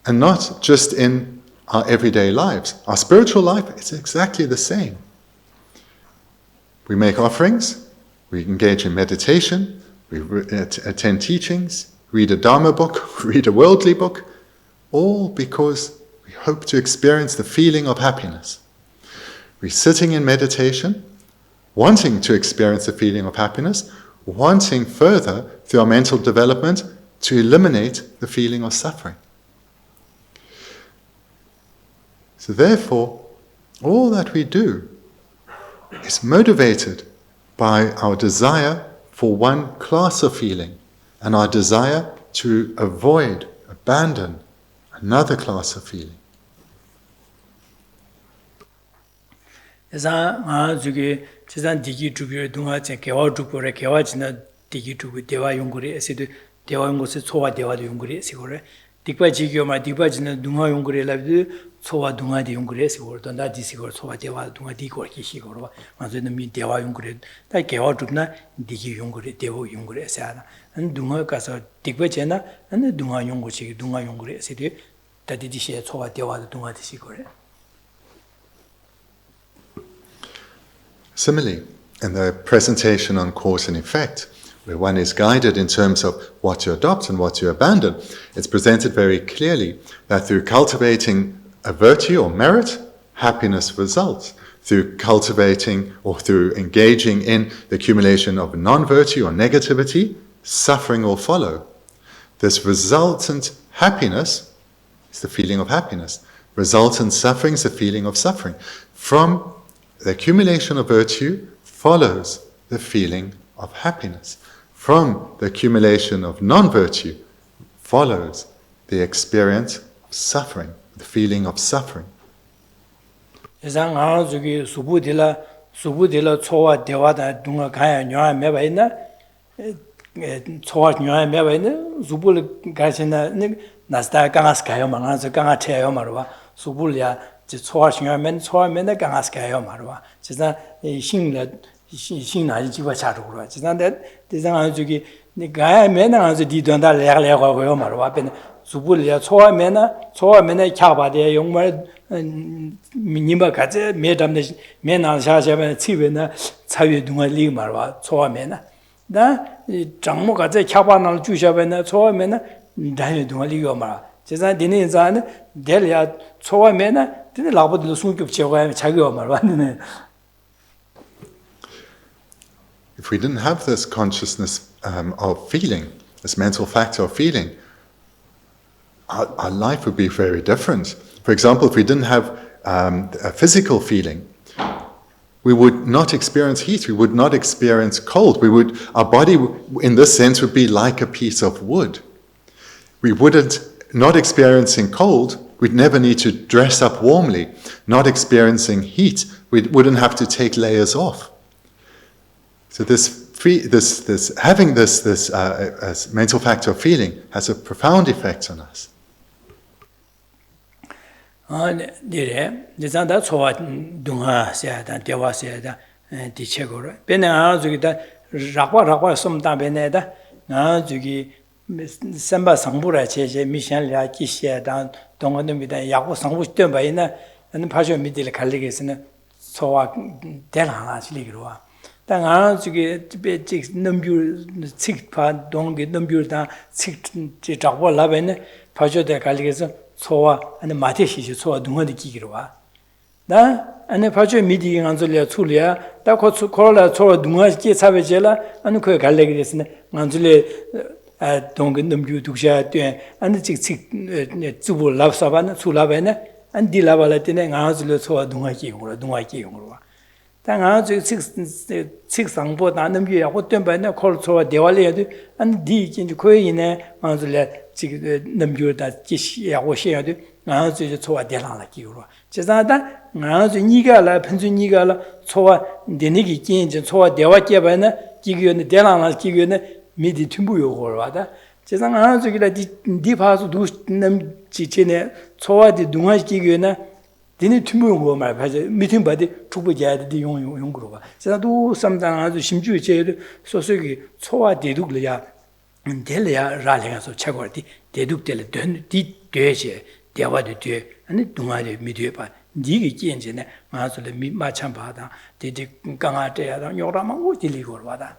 And not just in our everyday lives. Our spiritual life is exactly the same. We make offerings, we engage in meditation, we attend teachings, read a Dharma book, read a worldly book, all because we hope to experience the feeling of happiness. We're sitting in meditation, wanting to experience the feeling of happiness, wanting further, through our mental development, to eliminate the feeling of suffering. So therefore, all that we do is motivated by our desire for one class of feeling and our desire to avoid, abandon another class of feeling. Dikpa Jigyo Dikpa Jina Dunga Yungre Lavi, Soa Dunga di Yungre, or Donda Disigor, Soa Deva Dunga Dikor Kishigor, Manzo Mi Deva Yungre, like Gawa Dugna, Digi Yungre, Devo Yungre, Sada, and Dunga Casa Dikpa Jena, and the Dunga Yunguchi, Dunga Yungre, City, that did share Soa Deva Dunga Disigor. Similarly, in the presentation on cause and effect, where one is guided in terms of what to adopt and what to abandon, it's presented very clearly that through cultivating a virtue or merit, happiness results. Through cultivating or through engaging in the accumulation of non-virtue or negativity, suffering will follow. This resultant happiness is the feeling of happiness. Resultant suffering is the feeling of suffering. From the accumulation of virtue follows the feeling of happiness. From the accumulation of non-virtue follows the experience of suffering, the feeling of suffering. 이상 아주기 수부딜라 초와 대화다 동아 가야 녀아 매바이나 초와 녀아 매바이나 수불 가시나 나스다 강아스 가요 망아서 강아 태요 말와 수불이야 지 초와 녀아면 초와면에 강아스 가요 말와 진짜 신나지 지와 차로로 진짜데 대상 아주기 니 가야 매나 아주 디던다 레가고요 말와 bên 수불이야 초와면에 캬바데 용말 니마 가제 매담네 매나샤샤면 치베나 차위 동아리 말와 초와면나 나 장모 가제 캬바날 주샤베나 초와면나 다이 동아리요 말 제가 디네 자는 델야 초와면나 디네 라보들 숨급 제가 자기요 말 왔네. If we didn't have this consciousness of feeling, this mental factor of feeling, our life would be very different. For example, if we didn't have a physical feeling, we would not experience heat, we would not experience cold. Our body, in this sense, would be like a piece of wood. We wouldn't, not experiencing cold, we'd never need to dress up warmly. Not experiencing heat, we wouldn't have to take layers off. So having this mental factor of feeling has a profound effect on us. dire dizanda chowa dunga seada dewa seada di chegoro bena azugi da rakwa somda beneda na jugi samba sangbura cheje mission ля kisie da 동원도 미다 야고 상부 때 바이나 안 파셔 미들 갈리게스는 초와 대라나 실리기로와 당아 저기 직 넘뷰 칙파 동게 넘뷰다 칙 잡고 라베네 파셔 대 갈리게서 초와 아니 마테시시 초와 동원이 기기로와 나 아니 파셔 미디잉 안줄이야 출이야 다 코로나 초와 동원 기 차베젤라 아니 그 갈리게스는 안줄이 동게 넘뷰 두샤 때 아니 칙 주부 랍사바나 출라베네 안 딜라발레테네 안줄이 초와 동원 기기로 당아 저 식상보 나는 게 하고 때문에 콜초와 대화래도 안 디긴 거이네 안줄레 지금 넘겨다 지시하고 해야도 아주 초와 대랑라 기로 제자다 아주 니가라 편주 니가라 초와 되니기 긴지 초와 대화 깨바나 기교는 대랑라 기교는 미디 tumbu요 거라다 제상 아주 기라 디파수 두남 지체네 초와디 동아 기교나 디네 tumbu요 말 봐서 미팅 받이 투부자디 용용용으로 봐 제가도 삼당 아주 심주에 제일 소속이 초와 대둑려야 델야 라랭아서 차고디 대둑될 던디 되제 대화도 돼 아니 동아리 미디에 봐 니게见잖아 마서를 마찬 받아 디디 강아때야 요라만 오딜리고 봐다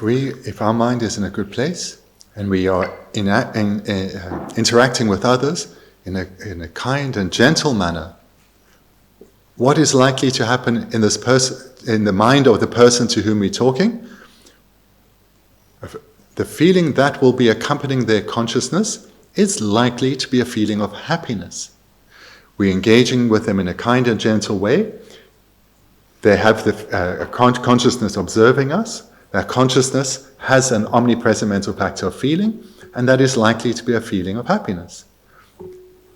If our mind is in a good place and we are interacting with others in a kind and gentle manner, what is likely to happen in the mind of the person to whom we're talking? The feeling that will be accompanying their consciousness is likely to be a feeling of happiness. We're engaging with them in a kind and gentle way. They have the consciousness observing us. That consciousness has an omnipresent mental factor of feeling, and that is likely to be a feeling of happiness.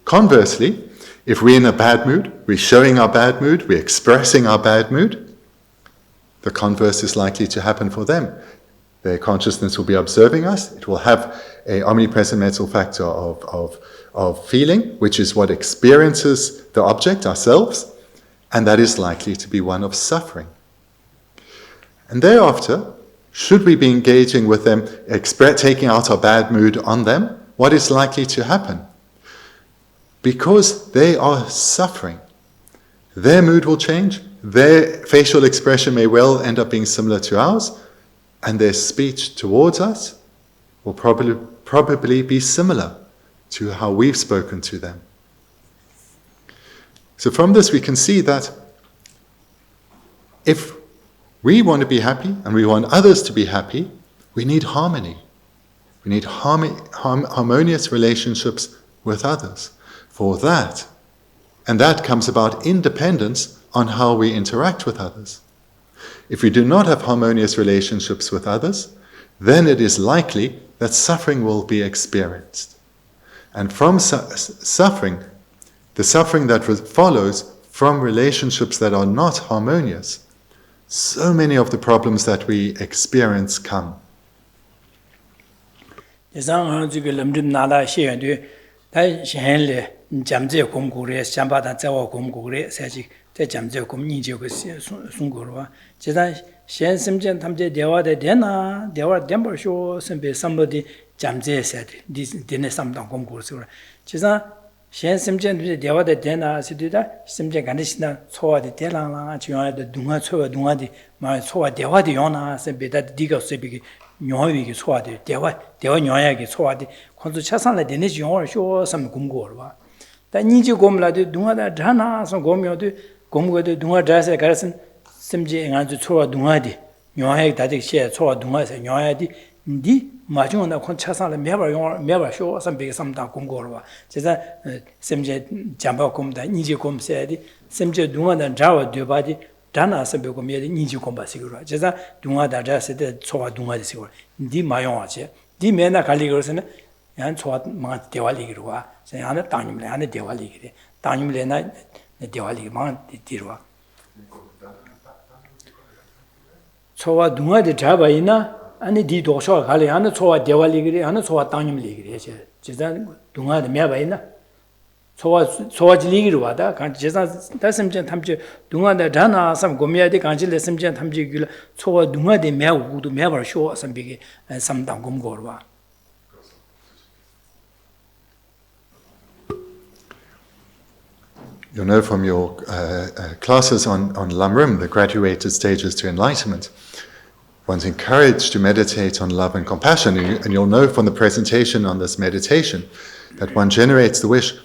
Conversely, if we're in a bad mood, we're showing our bad mood, we're expressing our bad mood, the converse is likely to happen for them. Their consciousness will be observing us. It will have an omnipresent mental factor of feeling, which is what experiences the object, ourselves, and that is likely to be one of suffering. And thereafter, Should we be engaging with them, taking out our bad mood on them? What is likely to happen? Because they are suffering, their mood will change, their facial expression may well end up being similar to ours, and their speech towards us will probably be similar to how we've spoken to them. So from this we can see that if we want to be happy and we want others to be happy, we need harmony. We need harmonious relationships with others. For that, and that comes about independence on how we interact with others. If we do not have harmonious relationships with others, then it is likely that suffering will be experienced. And from suffering, the suffering that follows from relationships that are not harmonious, so many of the problems that we experience come. 잠재 공고래 잠바다 자와 공고래 사지 대 잠재 공니지고 송고로와 제가 현심전 탐제 대화대 되나 대화 덴버쇼 선배 somebody 잠재 사지 디네 삼당 공고서 제가 현심전 대화대 되나 시디다 심전 간디시나 초와대 대랑라 중요하다 동화 초와 동화디 말 초와 대화디 요나 선배다 디가 세비기 녀위기 초와디 대화 녀야기 초와디 콘도 차상래 되네 용어 쇼 삼 공고로와 다 니지 곰라도 동화다 자나서 곰여도 곰고도 동화 자세 가르슨 심지 응아주 초와 동화디 녀야기 다직 시 초와 동화서 녀야디 니 마중나 콘 차상래 매바 용어 매바 쇼 삼비게 삼다 공고로와 제가 심지 잠바 곰다 니지 곰세디 심지 동화다 자와 되바디 자나서 베고 메디 니지 곰바시고라 제가 동화다 자세데 초와 동화디시고 니 마용하지 니 메나 갈리거서는 양 초와 마 대화리기로와 하나 땅님래 하나 대화리기래 땅님래나 대화리기 망 뒤로와 초와 동화디 잡아이나 아니 디 도셔 갈리 하나 초와 대화리기래 하나 초와 땅님리기래 제가 동화디 매바이나 초와지리기로 와다 간 제가 다심전 탐지 동화다 자나 삼 고미야디 간질 심전 탐지길 초와 동화디 매우고도 매버 쇼 삼비게 삼당 곰고로와 You know from your classes on Lamrim, the graduated stages to enlightenment, one's encouraged to meditate on love and compassion, and you'll know from the presentation on this meditation that one generates the wish,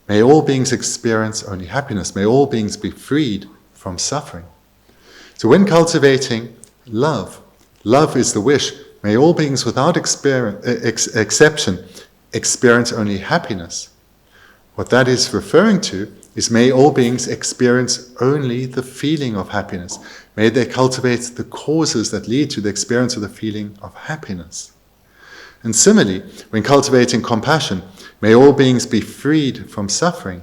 may all beings experience only happiness, may all beings be freed from suffering. So when cultivating love is the wish, may all beings without exception experience only happiness. What that is referring to is may all beings experience only the feeling of happiness. May they cultivate the causes that lead to the experience of the feeling of happiness. And similarly, when cultivating compassion, may all beings be freed from suffering.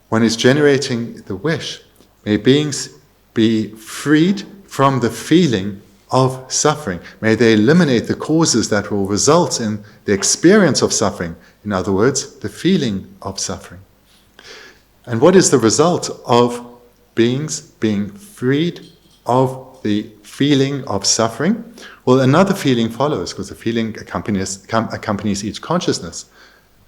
One is generating the wish, may beings be freed from the feeling of suffering. May they eliminate the causes that will result in the experience of suffering. In other words, the feeling of suffering. And what is the result of beings being freed of the feeling of suffering? Well, another feeling follows, because the feeling accompanies each consciousness.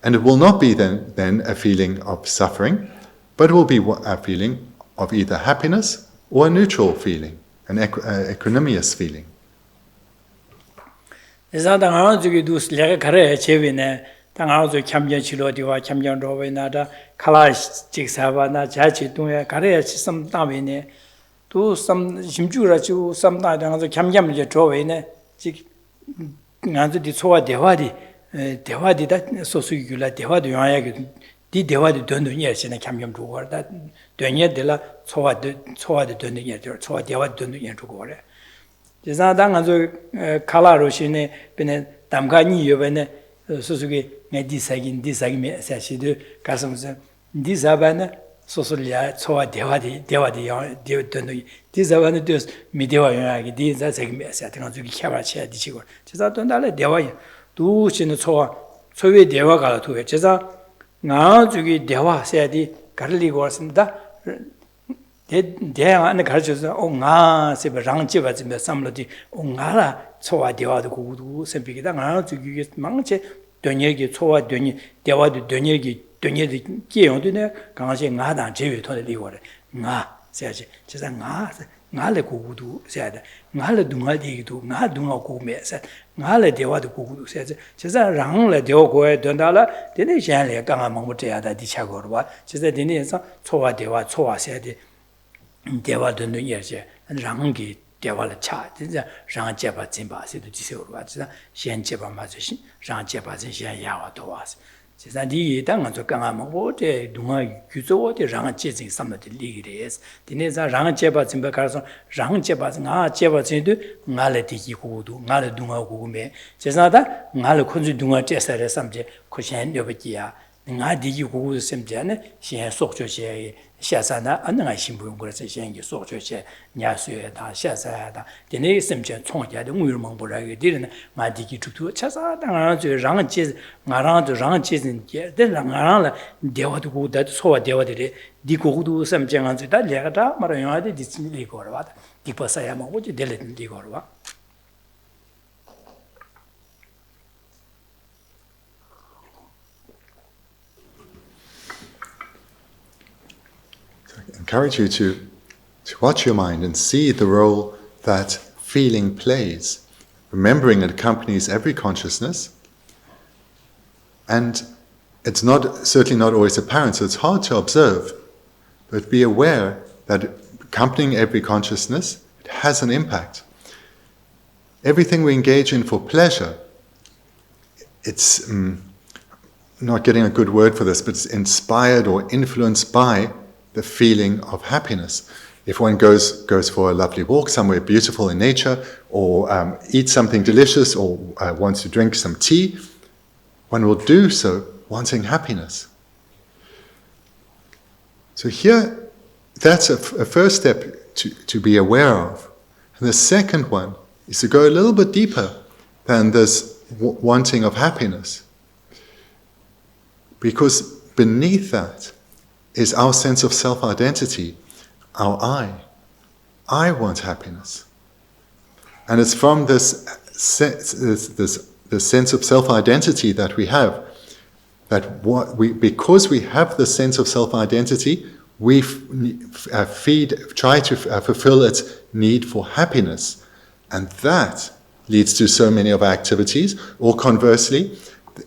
And it will not be then a feeling of suffering, but it will be a feeling of either happiness or a neutral feeling, an equanimous feeling. 당하고 참견 치료디와 참견 로베나다 칼라 직사바나 자치 동에 가래야 시섬 다베네 또섬 심주라 주 섬다 당하고 참견을 조웨네 직 간즈디 소와 대화디다 소수기라 대화도 용하게 디 대화도 돈도니에시네 참견 주고다 되냐들라 소와도 돈도니에 소와 대화도 돈도니에 주고래 제가 당하고 칼라로시네 베네 담가니 요베네 소수기 디사긴 사시도 가슴서 디사바나 소소리아 초와 대화디 되었더니 디사바는 또 미대화 영향이 디사세기 사태가 저기 캐바치야 디치고 제가 또 달래 대화야 두신의 초와 초의 대화가 또 제가 나 저기 대화 세야디 가르리고 왔습니다 대양 안에 가르쳐서 옹아 세베 랑제바 좀 삼로디 옹아라 초와 대화도 고도 셈비기다 나 저기 망체 되녀기 초와 되니 대화도 되녀기 계용도네 강아지 나다 제외 토를 리고래 나 세야지 제가 나래 고고도 세야다 나래 둥아디기도 나 둥아 고메서 나래 대화도 고고도 세야지 제가 랑래 대화 고에 된다라 되네 샹래 강아 먹못해야다 디차고로 봐 제가 되네서 초와 대화 초와 세야지 대화도 늘려지 랑기 대화를 차 진짜 랑제바 진바세도 지세로 봐 진짜 현제바 맞으신 랑제바 진짜 야와도 와서 제가 이 당한 저 강아 먹고데 동아 규조데 랑제진 삼나데 리기레스 디네자 랑제바 진바 가서 랑제바 나 제바 진도 나래 디기고도 나래 동아 고고메 제자다 나래 콘주 동아 제사레 삼제 코션 여버지야 나 디기고도 셈제네 신 속조제 샤사나 안능아 신부용 그래서 신기 속조제 냐수에다 샤사야다 디네 셈제 총자데 우유멍보라게 디르나 마디기 투투 차사 당한 저 랑제 나랑도 랑제진 게 나랑라 대화도 고다 소와 대화들이 디고도 셈제한 저다 레가다 말아요데 디스밀리 거라다 디퍼사야 먹고지 델레는 디거라 Encourage you to watch your mind and see the role that feeling plays. Remembering it accompanies every consciousness, and it's certainly not always apparent, so it's hard to observe, but be aware that accompanying every consciousness, it has an impact. Everything we engage in for pleasure, it's not getting a good word for this, but it's inspired or influenced by the feeling of happiness. If one goes for a lovely walk somewhere beautiful in nature, or eats something delicious, or wants to drink some tea, one will do so wanting happiness. So here, that's a first step to be aware of. And the second one is to go a little bit deeper than this wanting of happiness. Because beneath that is our sense of self-identity, our I. I want happiness. And it's from this sense of self-identity that we have, that because we have the sense of self-identity, we try to fulfill its need for happiness. And that leads to so many of our activities, or conversely,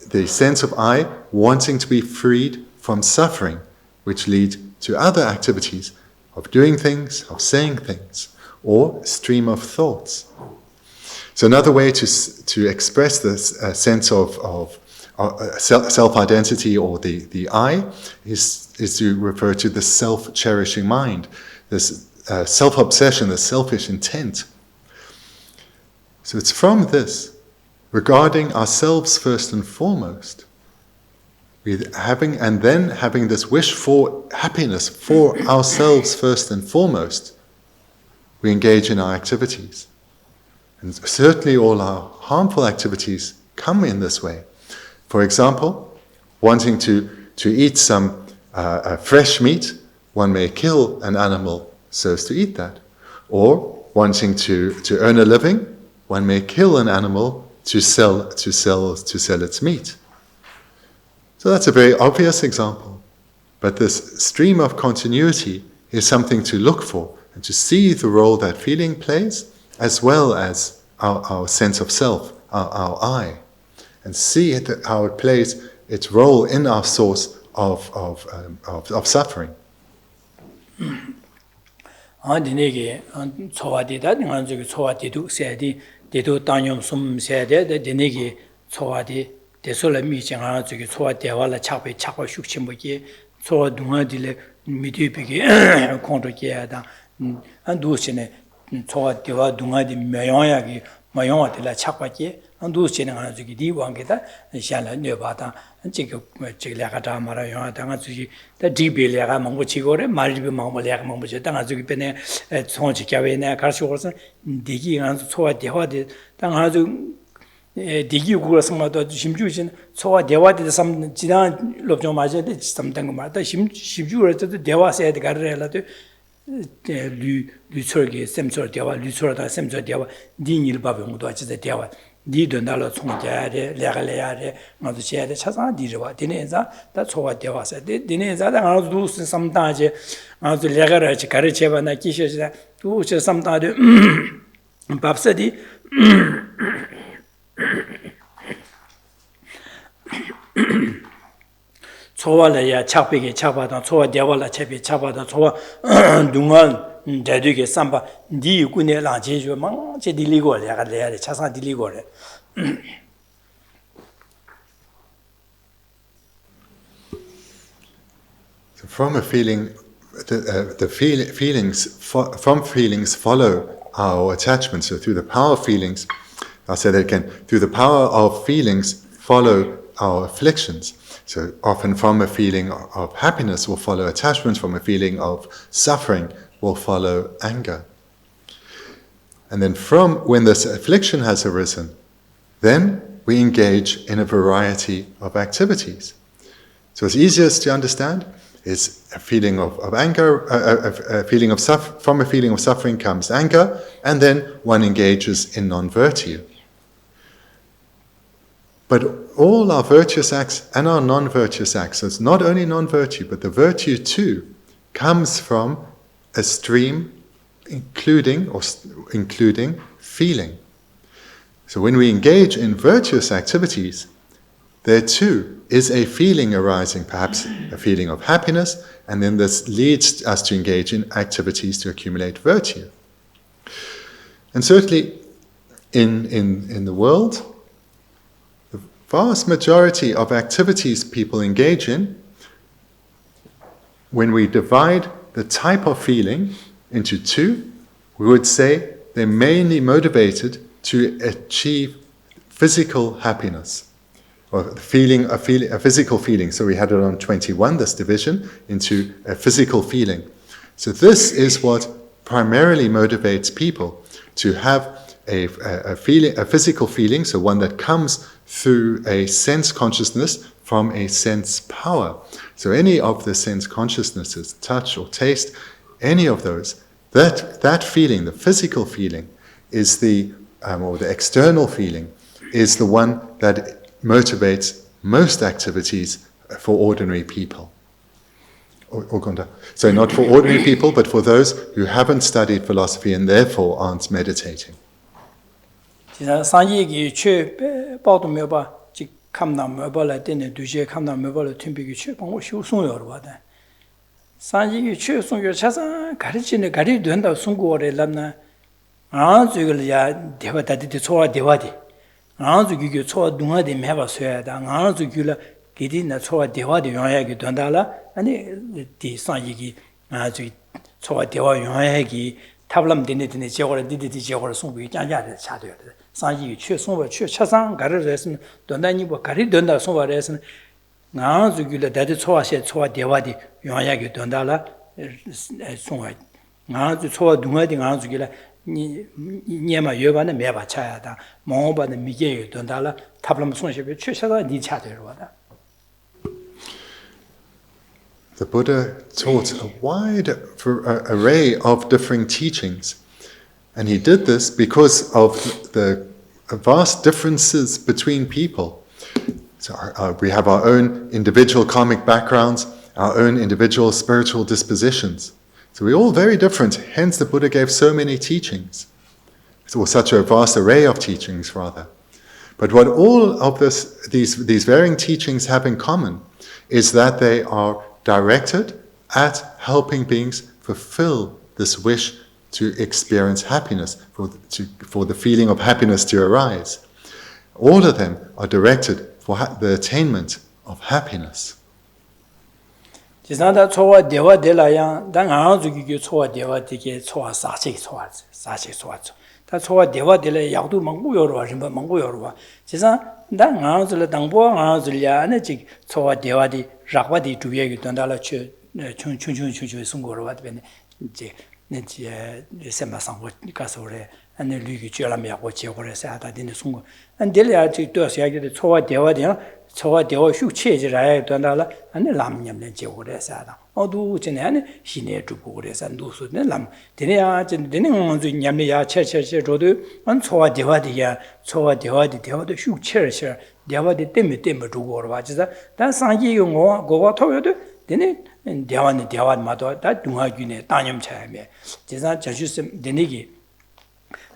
the sense of I wanting to be freed from suffering, which lead to other activities of doing things, of saying things, or stream of thoughts. So another way to express this sense of self-identity, or the I, is to refer to the self-cherishing mind, this self-obsession, the selfish intent. So it's from this, regarding ourselves first and foremost, having this wish for happiness for ourselves first and foremost, we engage in our activities. And certainly all our harmful activities come in this way. For example, wanting to eat some fresh meat, one may kill an animal so as to eat that. Or wanting to earn a living, one may kill an animal to sell its meat. So that's a very obvious example, but this stream of continuity is something to look for and to see the role that feeling plays, as well as our sense of self, our I, and see how it plays its role in our source of suffering. 대소라 미정하나 저기 소화 대화라 차배 차고 숙침보기 소 동아들의 미디비기 콘도게야다 안도시네 소화 대화 동아디 매용하기 마용하들라 차고기 안도시네 하나 저기 디왕게다 샤라 뇌바다 저기 저기라가다 말아요 당아 저기 다 디빌레가 망고치고래 말리비 망고래가 망고지 당아 저기 변에 총지가वे네 가르쳐서 디기가 소화 대화디 당아 저 디기고가 상마도 심주신 소와 대화데 삼 지난 롭종 맞아데 삼당 말다 심주를 때도 대화해야 가르래라도 루처게 셈처 대화 루처다 셈처 대화 니일 바병도 아치데 대화 니던달로 총자래 레갈레야래 나도 제대 차상 디르와 디네자 다 초와 대화서 디네자 다 나도 두스 삼다제 나도 레가라지 가르쳐바나 기셔자 두스 삼다데 밥서디 초와라야 착백에 착바다 초와 대화라 채비 착바다 초와 둥알 대두게 삼바 니 군에 라제주 망 제딜리고 레가레야 차상 딜리고래 So from a feeling, from feelings follow our attachments. So through the power of feelings, I'll say that again, through the power of feelings follow our afflictions. So often from a feeling of happiness will follow attachments, from a feeling of suffering will follow anger. And then from when this affliction has arisen, then we engage in a variety of activities. So it's easiest to understand is a feeling of anger, from a feeling of suffering comes anger, and then one engages in non-virtue. But all our virtuous acts and our non-virtuous acts, so it's not only non-virtue, but the virtue too, comes from a stream including feeling. So when we engage in virtuous activities, there too is a feeling arising, perhaps a feeling of happiness, and then this leads us to engage in activities to accumulate virtue. And certainly in the world, the vast majority of activities people engage in, when we divide the type of feeling into two, we would say they're mainly motivated to achieve physical happiness, or a physical feeling. So we had it on 21, this division, into a physical feeling. So this is what primarily motivates people to have a physical feeling, so one that comes through a sense consciousness from a sense power. So any of the sense consciousnesses, touch or taste, any of those, that feeling, the physical feeling, is or the external feeling, is the one that motivates most activities for ordinary people. So not for ordinary people, but for those who haven't studied philosophy and therefore aren't meditating. 산지기 최송교 차상 가르치는 가리 된다 송고를 람나 아주글야 대화다디 초와 대화디 아주기교 초와 동아디 매바서야다 아주기라 기디나 초와 대화디 용하게 된다라 아니 디 산지기 아주 초와 대화 용하게 탑람 되네 제거를 디디 제거를 송고 짱짱을 차도야 산지기 최송과 최차상 가르르스는 된다니 뭐 가리 된다 송바레스는 나주기라 다디 초와세 초와 대화디 용하게 된다라 송와 나주 초와 동아디 나주기라 니마 여반에 매바 차야다 몽바는 미게 된다라 탑람 송셰베 최차다 니 차되로다. The Buddha taught a wide array of different teachings, and he did this because of the vast differences between people. So we have our own individual karmic backgrounds, our own individual spiritual dispositions. So we're all very different, hence the Buddha gave so many teachings. Or such a vast array of teachings, rather. But what all of these varying teachings have in common is that they are directed at helping beings fulfill this wish to experience happiness, for the feeling of happiness to arise. All of them are directed for the attainment of happiness. 지난다 초와 대화 될라야 당 아주기교 초와 대화 되게 초와 사식 초와 다 초와 대화 될래 약도 망고여로 하신바 망고여로 지상 당 아주를 당보 아주랴네 지 초와 대화디 락바디 두예기 된다라 춘춘춘춘 송고로 와드베네 이제 네지 셈바상고 가서래 안에 류기 쥐라미하고 제거를 해야 되는 송고 안델이야 지 또서 이야기를 초와 대화디야 저와 대화 슉 체질아야 된다라 아니 람냠네 제고래 사다 어두 전에 아니 신에 주고 그래서 누수네 람 되네야 되네 먼저 냠네야 체체체 저도 안 저와 대화디야 저와 대화디 대화도 슉 체체 대화디 때문에 주고 봐 진짜 단 상기 용어 고가 토요도 되네 대화는 대화마다 다 중화균에 따념 차야매 제가 저주스 되네기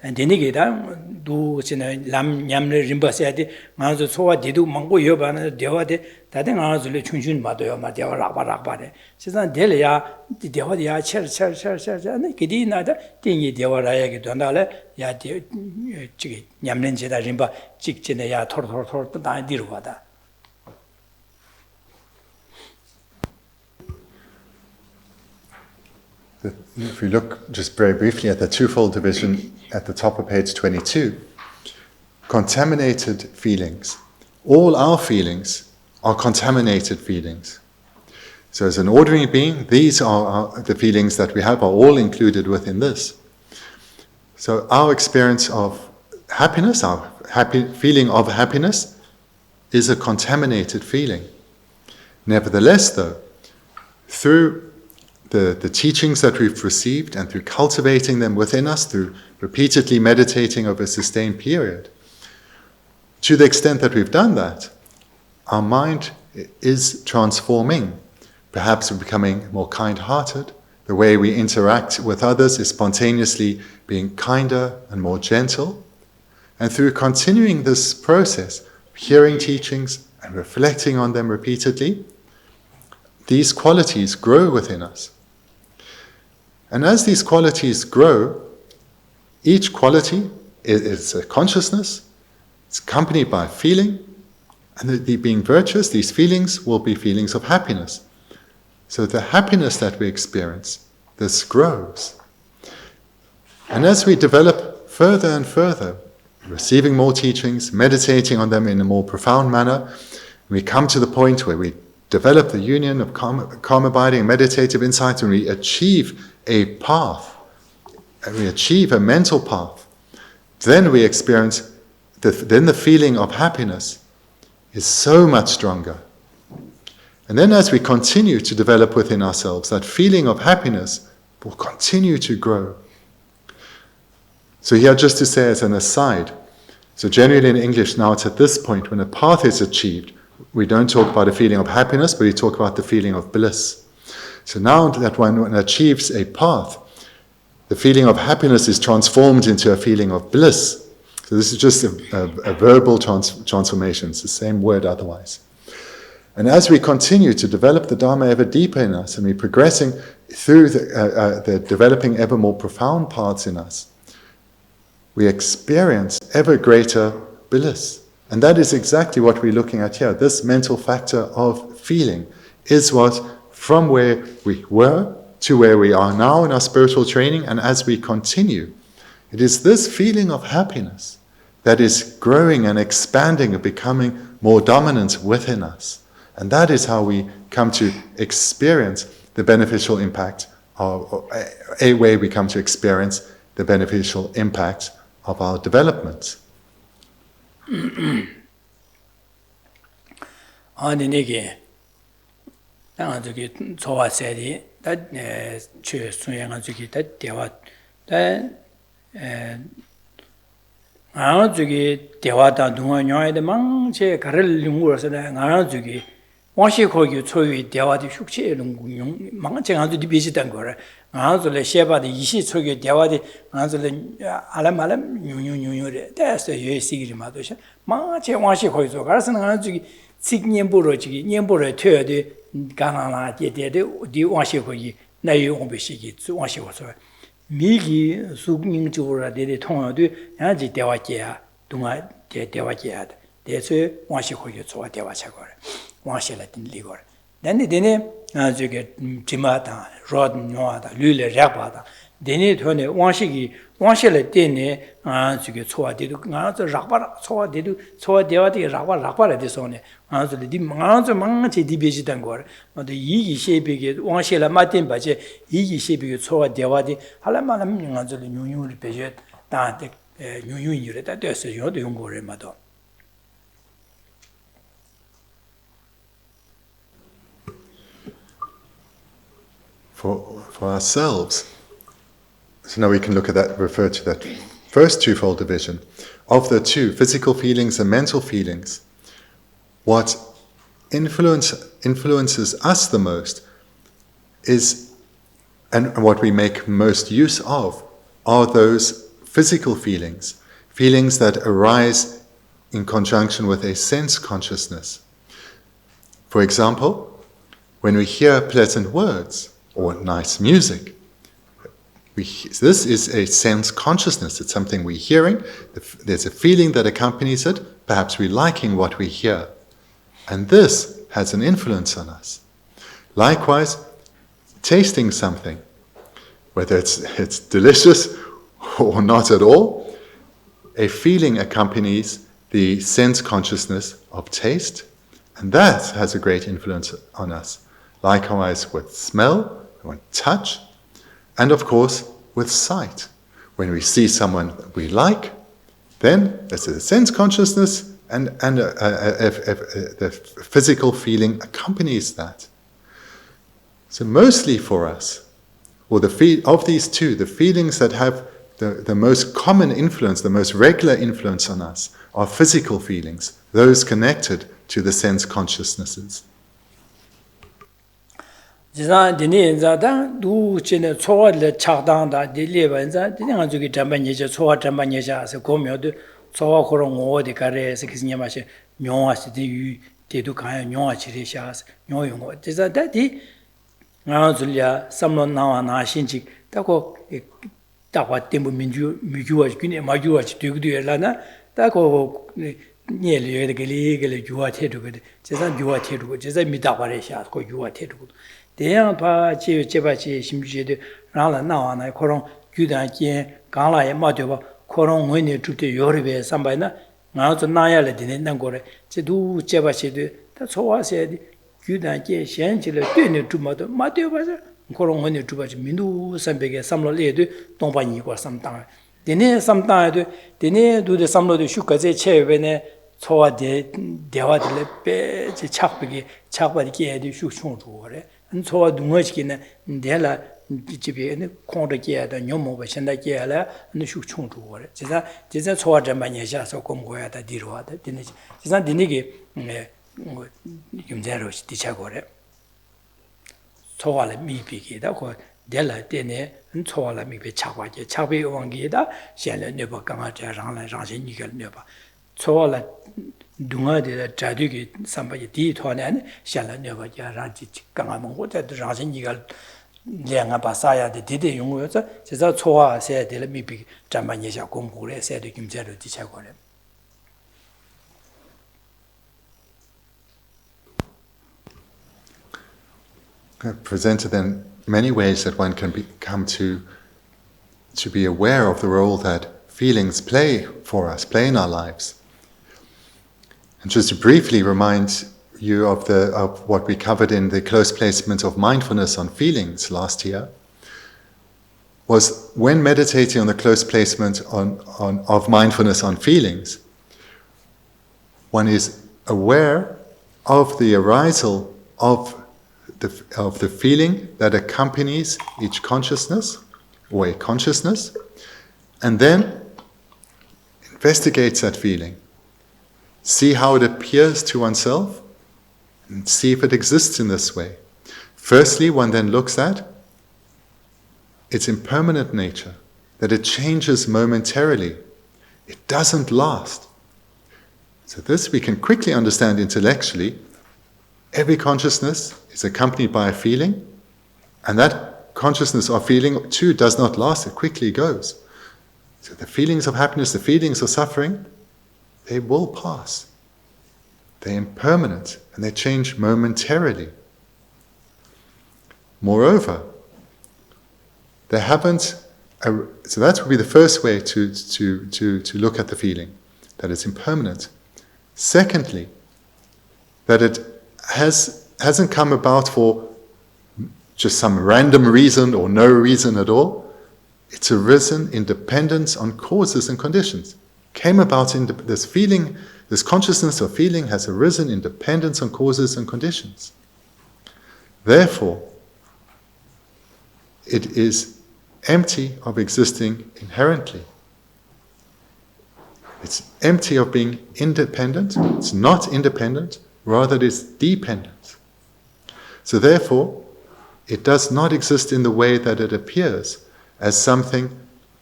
데니게다 도 지나 람 냠르 림바세디 마저 소와 디도 망고 여바나 대화데 다데 나즈를 춘춘 마도요 마 대화 라바라바데 세상 델야 대화야 철철철철 그디나다 띵이 대화라야게 된다래 야 저기 냠렌제다 림바 직진에 야 토로토로 다 디로 가다 If we look just very briefly at the twofold division at the top of page 22, contaminated feelings. All our feelings are contaminated feelings. So as an ordinary being, these are the feelings that we have are all included within this. So our experience of happiness, our feeling of happiness, is a contaminated feeling. Nevertheless, though, through the teachings that we've received and through cultivating them within us, through repeatedly meditating over a sustained period, to the extent that we've done that, our mind is transforming. Perhaps we're becoming more kind-hearted. The way we interact with others is spontaneously being kinder and more gentle. And through continuing this process, hearing teachings and reflecting on them repeatedly, these qualities grow within us. And as these qualities grow, each quality is a consciousness, it's accompanied by a feeling, and being virtuous, these feelings will be feelings of happiness. So the happiness that we experience, this grows. And as we develop further and further, receiving more teachings, meditating on them in a more profound manner, we come to the point where we develop the union of calm abiding, meditative insight, and we achieve a path, and we achieve a mental path, then we experience, then the feeling of happiness is so much stronger. And then as we continue to develop within ourselves, that feeling of happiness will continue to grow. So here, just to say as an aside, so generally in English now it's at this point when a path is achieved, we don't talk about a feeling of happiness, but we talk about the feeling of bliss. So now that one achieves a path, the feeling of happiness is transformed into a feeling of bliss. So this is just a verbal transformation. It's the same word otherwise. And as we continue to develop the Dharma ever deeper in us, and we're progressing through the developing ever more profound parts in us, we experience ever greater bliss. And that is exactly what we're looking at here. This mental factor of feeling is what, from where we were to where we are now in our spiritual training, and as we continue, it is this feeling of happiness that is growing and expanding and becoming more dominant within us. And that is how we come to experience the beneficial impact of, a way we come to experience the beneficial impact of our development. 아니 내게 나 저기 좋아세리 다 최수행한 저기 다 대화 아 저기 대화다 동안요에도 망제 가를 연구해서 나 저기 와시 거기 초유 대화도 숙제는 공용 망제가도 비슷한 거라 아들의 셰바도 이시 초기 대화도 아들의 알람알람 뉴뉴뉴뉴래 됐어 예시기리 마도셔 망제 와시 거기서 가서는 나 저기 직년부로 저기 년부로 퇴어도 가나나 데데데 디 와시 거기 내용 비시기 와시 와서 미기 숙민적으로 데데 통화도 야지 대화계야 동아 대화계야 대서 와시 거기 좋아 대화차거 와시라든 리거 내내 저기 지마다 로드 노아다 류레 락바다 데네 돈에 와시를 때네 저기 초아데도 나서 락바라 초아데도 초아데와데 락바라 데서네 아저리 디 망치 디베지단 거 어디 이기 셰비게 와시라 마틴 바제 이기 셰비게 초아데와데 할라만람 아저리 뉴뉴를 베제 다데 뉴뉴이래 다 됐어 요도 용고를 마도 for ourselves. So now we can look at that, refer to that first twofold division. Of the two, physical feelings and mental feelings, what influences us the most is, and what we make most use of, are those physical feelings, feelings that arise in conjunction with a sense consciousness. For example, when we hear pleasant words or nice music, this is a sense consciousness. It's something we're hearing. There's a feeling that accompanies it. Perhaps we're liking what we hear. And this has an influence on us. Likewise, tasting something, whether it's delicious or not at all, a feeling accompanies the sense consciousness of taste, and that has a great influence on us. Likewise with smell, with touch, and of course with sight. When we see someone we like, then there's a sense consciousness and the physical feeling accompanies that. So mostly for us, or of these two, the feelings that have the most common influence, the most regular influence on us, are physical feelings, those connected to the sense consciousnesses. 지난 디니 인자다 두치네 초월레 차당다 딜리반자 디냥 저기 잠반예제 초와 잠반예자서 고묘도 초와 그런 오디 가레서 기스냐마시 뇽아시디 유 데도 가야 뇽아치리샤스 뇽용고 지자다디 나줄야 삼론 나와나 신직 따고 따와 템부 민주 미주와 기네 마주와 되고도라나 따고 니엘이 게리게리 주와테도 제가 주와테도 제가 미다바레샤 고 주와테도 대양 파 제바치 심주제도 라라 나와나 코롱 규단께 강라에 마되바 코롱 원이 주대 요르베 삼바이나 나도 나야래 되는 거래 제도 제바치도 다 소화세디 규단께 현실을 되는 주마도 마되바서 코롱 원이 주바지 민두 삼백에 삼로레도 동반이고 삼당 되네 삼당에도 되네 두데 삼로도 슈가제 체베네 소화대 대화들에 빼지 착백이 착바리게 해도 슈충주거래 초와 둥어지기는 내라 집에는 콩르게야다 녀모바 현다게야라 슈충주거래 제가 초와 잠만예샤서 공고야다 디로하다 되네 제가 디니게 юм제로 디차거래 초와를 미비게다 고 내라 되네 초와를 미비 착바게 착비 왕게다 현래 네버 강아자 랑라 랑신 니걸 네버 초와를 둥아데 자두기 삼바지 디토네 샬라네바자 라지 강아몽 고자도 라신이가 량아 바사야데 디데 용어서 제가 초와세 될 미비 잠만예샤 공부를 세도 김제로 디차고래 Presented in many ways that one can come to be aware of the role that feelings play for us, play in our lives. And just to briefly remind you of what we covered in the close placement of mindfulness on feelings last year, was when meditating on the close placement of mindfulness on feelings, one is aware of the arisal of the feeling that accompanies each consciousness, or a consciousness, and then investigates that feeling. See how it appears to oneself, and see if it exists in this way. Firstly, one then looks at its impermanent nature, that it changes momentarily. It doesn't last. So this we can quickly understand intellectually. Every consciousness is accompanied by a feeling, and that consciousness or feeling too does not last, it quickly goes. So the feelings of happiness, the feelings of suffering, they will pass. They're impermanent and they change momentarily. Moreover, they haven't. So that would be the first way to look at the feeling, that it's impermanent. Secondly, that it hasn't come about for just some random reason or no reason at all. It's arisen in dependence on causes and conditions. Came about in this feeling, this consciousness or feeling has arisen in dependence on causes and conditions. Therefore, it is empty of existing inherently. It's empty of being independent. It's not independent, rather it is dependent. So therefore, it does not exist in the way that it appears as something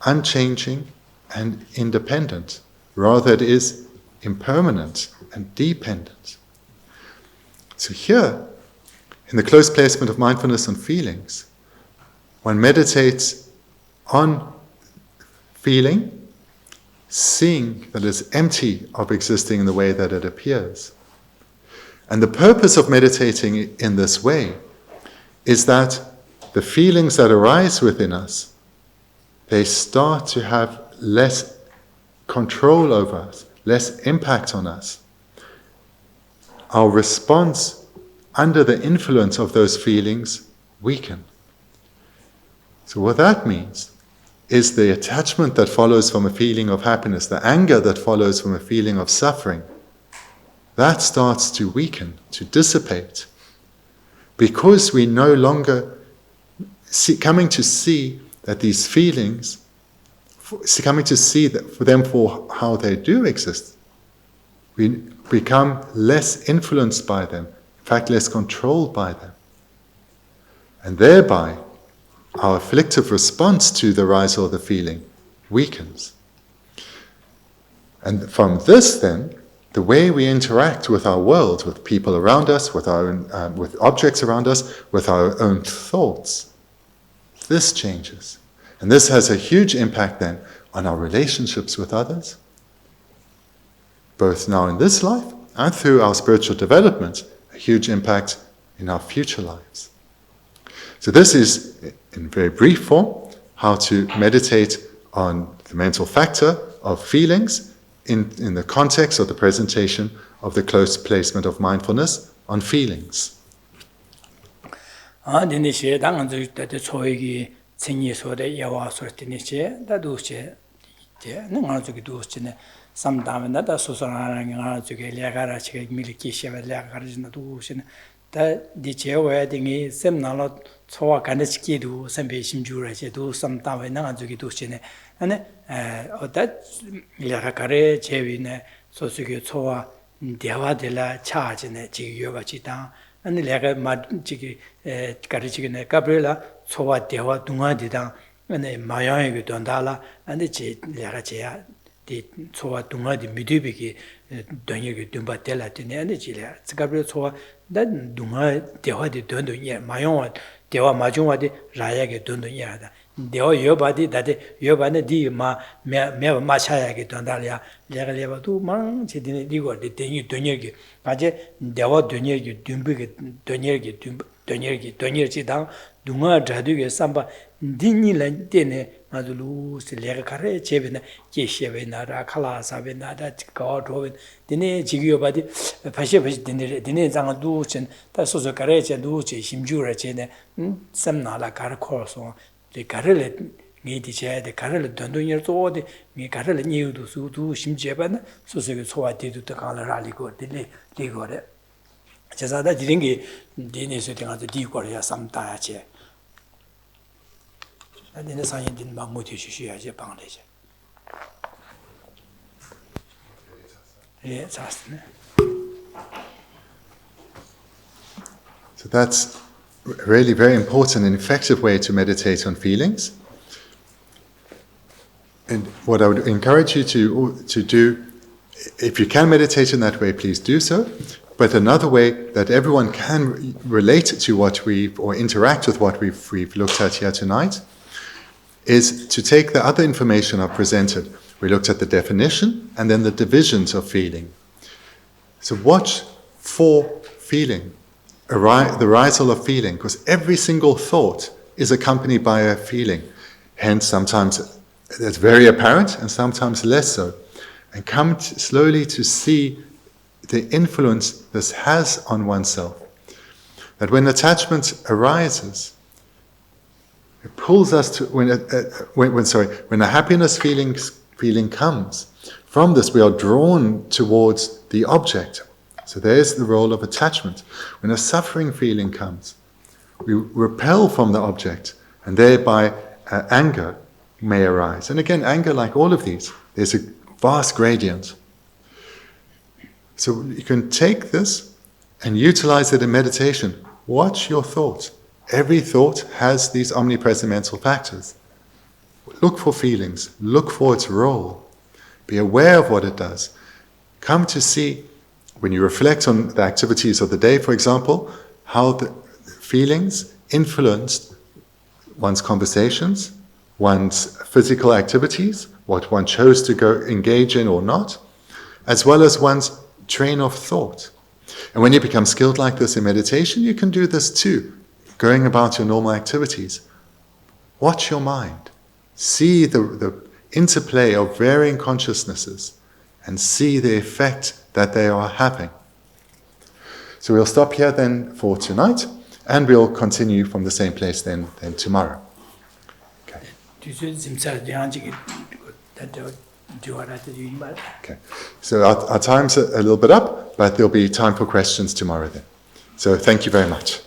unchanging and independent. Rather it is impermanent and dependent. So here, in the close placement of mindfulness on feelings, one meditates on feeling, seeing that it's empty of existing in the way that it appears. And the purpose of meditating in this way is that the feelings that arise within us, they start to have less control over us, less impact on us. Our response under the influence of those feelings weaken. So what that means is the attachment that follows from a feeling of happiness, the anger that follows from a feeling of suffering, that starts to weaken, to dissipate, because we no longer coming to see that these feelings, coming to see that for them for how they do exist, we become less influenced by them, in fact less controlled by them. And thereby, our afflictive response to the rise of the feeling weakens. And from this then, the way we interact with our world, with people around us, with our own, with objects around us, with our own thoughts, this changes. And this has a huge impact then on our relationships with others, both now in this life and through our spiritual development, a huge impact in our future lives. So this is, in very brief form, how to meditate on the mental factor of feelings in the context of the presentation of the close placement of mindfulness on feelings. 다 디체와 등이 셈나로 초와 간다치기도 선배심주라제도 삼다에 나가지기도 시네 아니 어다 리아카레 제위네 소수기 초와 대화들라 차지네 지요가지다 아니 내가 마지기 가르치기네 가브렐라 초와 대화 동아디다 아니 마야에게 돈달라 아니 제 내가 제야 디 초와 동아디 미디비기 돈이게 dum바텔라티네 아니 지라 가브렐 초와 난 동아 대화디 돈돈이야 마용와 대화 마중와디 라야게 돈돈이야다 대화 여바디 다데 여바네 디마 마차야게 돈달이야 내가 레바도 망 제디네 리고데 데니 돈이게 아제 대화 돈이게 dum비게 돈이게 돈이지당 동아 자두게 삼바 디니란 데네 마둘루 실레가 카레 제베나 제셰베나라 칼라사베나다 가도베 디네 지기요바디 파셰베 디네 장도 chen 다 소소 카레제도 제 심주라제네 샘나라 카르코소 데 카레레 니디제데 카레레 돈돈여도데 니 카레레 니우도 수도 심제바나 소소게 소와디도 카라라리고 디네 리고레 제자다 지링기 디네스 등아도 디고레야 삼다야제 안에는 사인진 막무티 주셔야지 방례제. 예, 잘했네. So that's really very important and effective way to meditate on feelings. And what I would encourage you to do, if you can meditate in that way, please do so. But another way that everyone can relate to what or interact with what we've looked at here tonight is to take the other information I've presented. We looked at the definition and then the divisions of feeling. So watch for feeling, the arisal of feeling, because every single thought is accompanied by a feeling. Hence, sometimes it's very apparent and sometimes less so. And come slowly to see the influence this has on oneself. That when attachment arises, it pulls us to when a happiness feeling comes. From this, we are drawn towards the object. So there's the role of attachment. When a suffering feeling comes, we repel from the object And thereby anger may arise. And again, anger, like all of these, there's a vast gradient. So you can take this and utilize it in meditation. Watch your thoughts. Every thought has these omnipresent mental factors. Look for feelings. Look for its role. Be aware of what it does. Come to see, when you reflect on the activities of the day, for example, how the feelings influenced one's conversations, one's physical activities, what one chose to go engage in or not, as well as one's train of thought. And when you become skilled like this in meditation, you can do this too, going about your normal activities. Watch your mind. See the interplay of varying consciousnesses and see the effect that they are having. So we'll stop here then for tonight, and we'll continue from the same place then tomorrow. Okay. Okay. So our time's a little bit up, but there'll be time for questions tomorrow then. So thank you very much.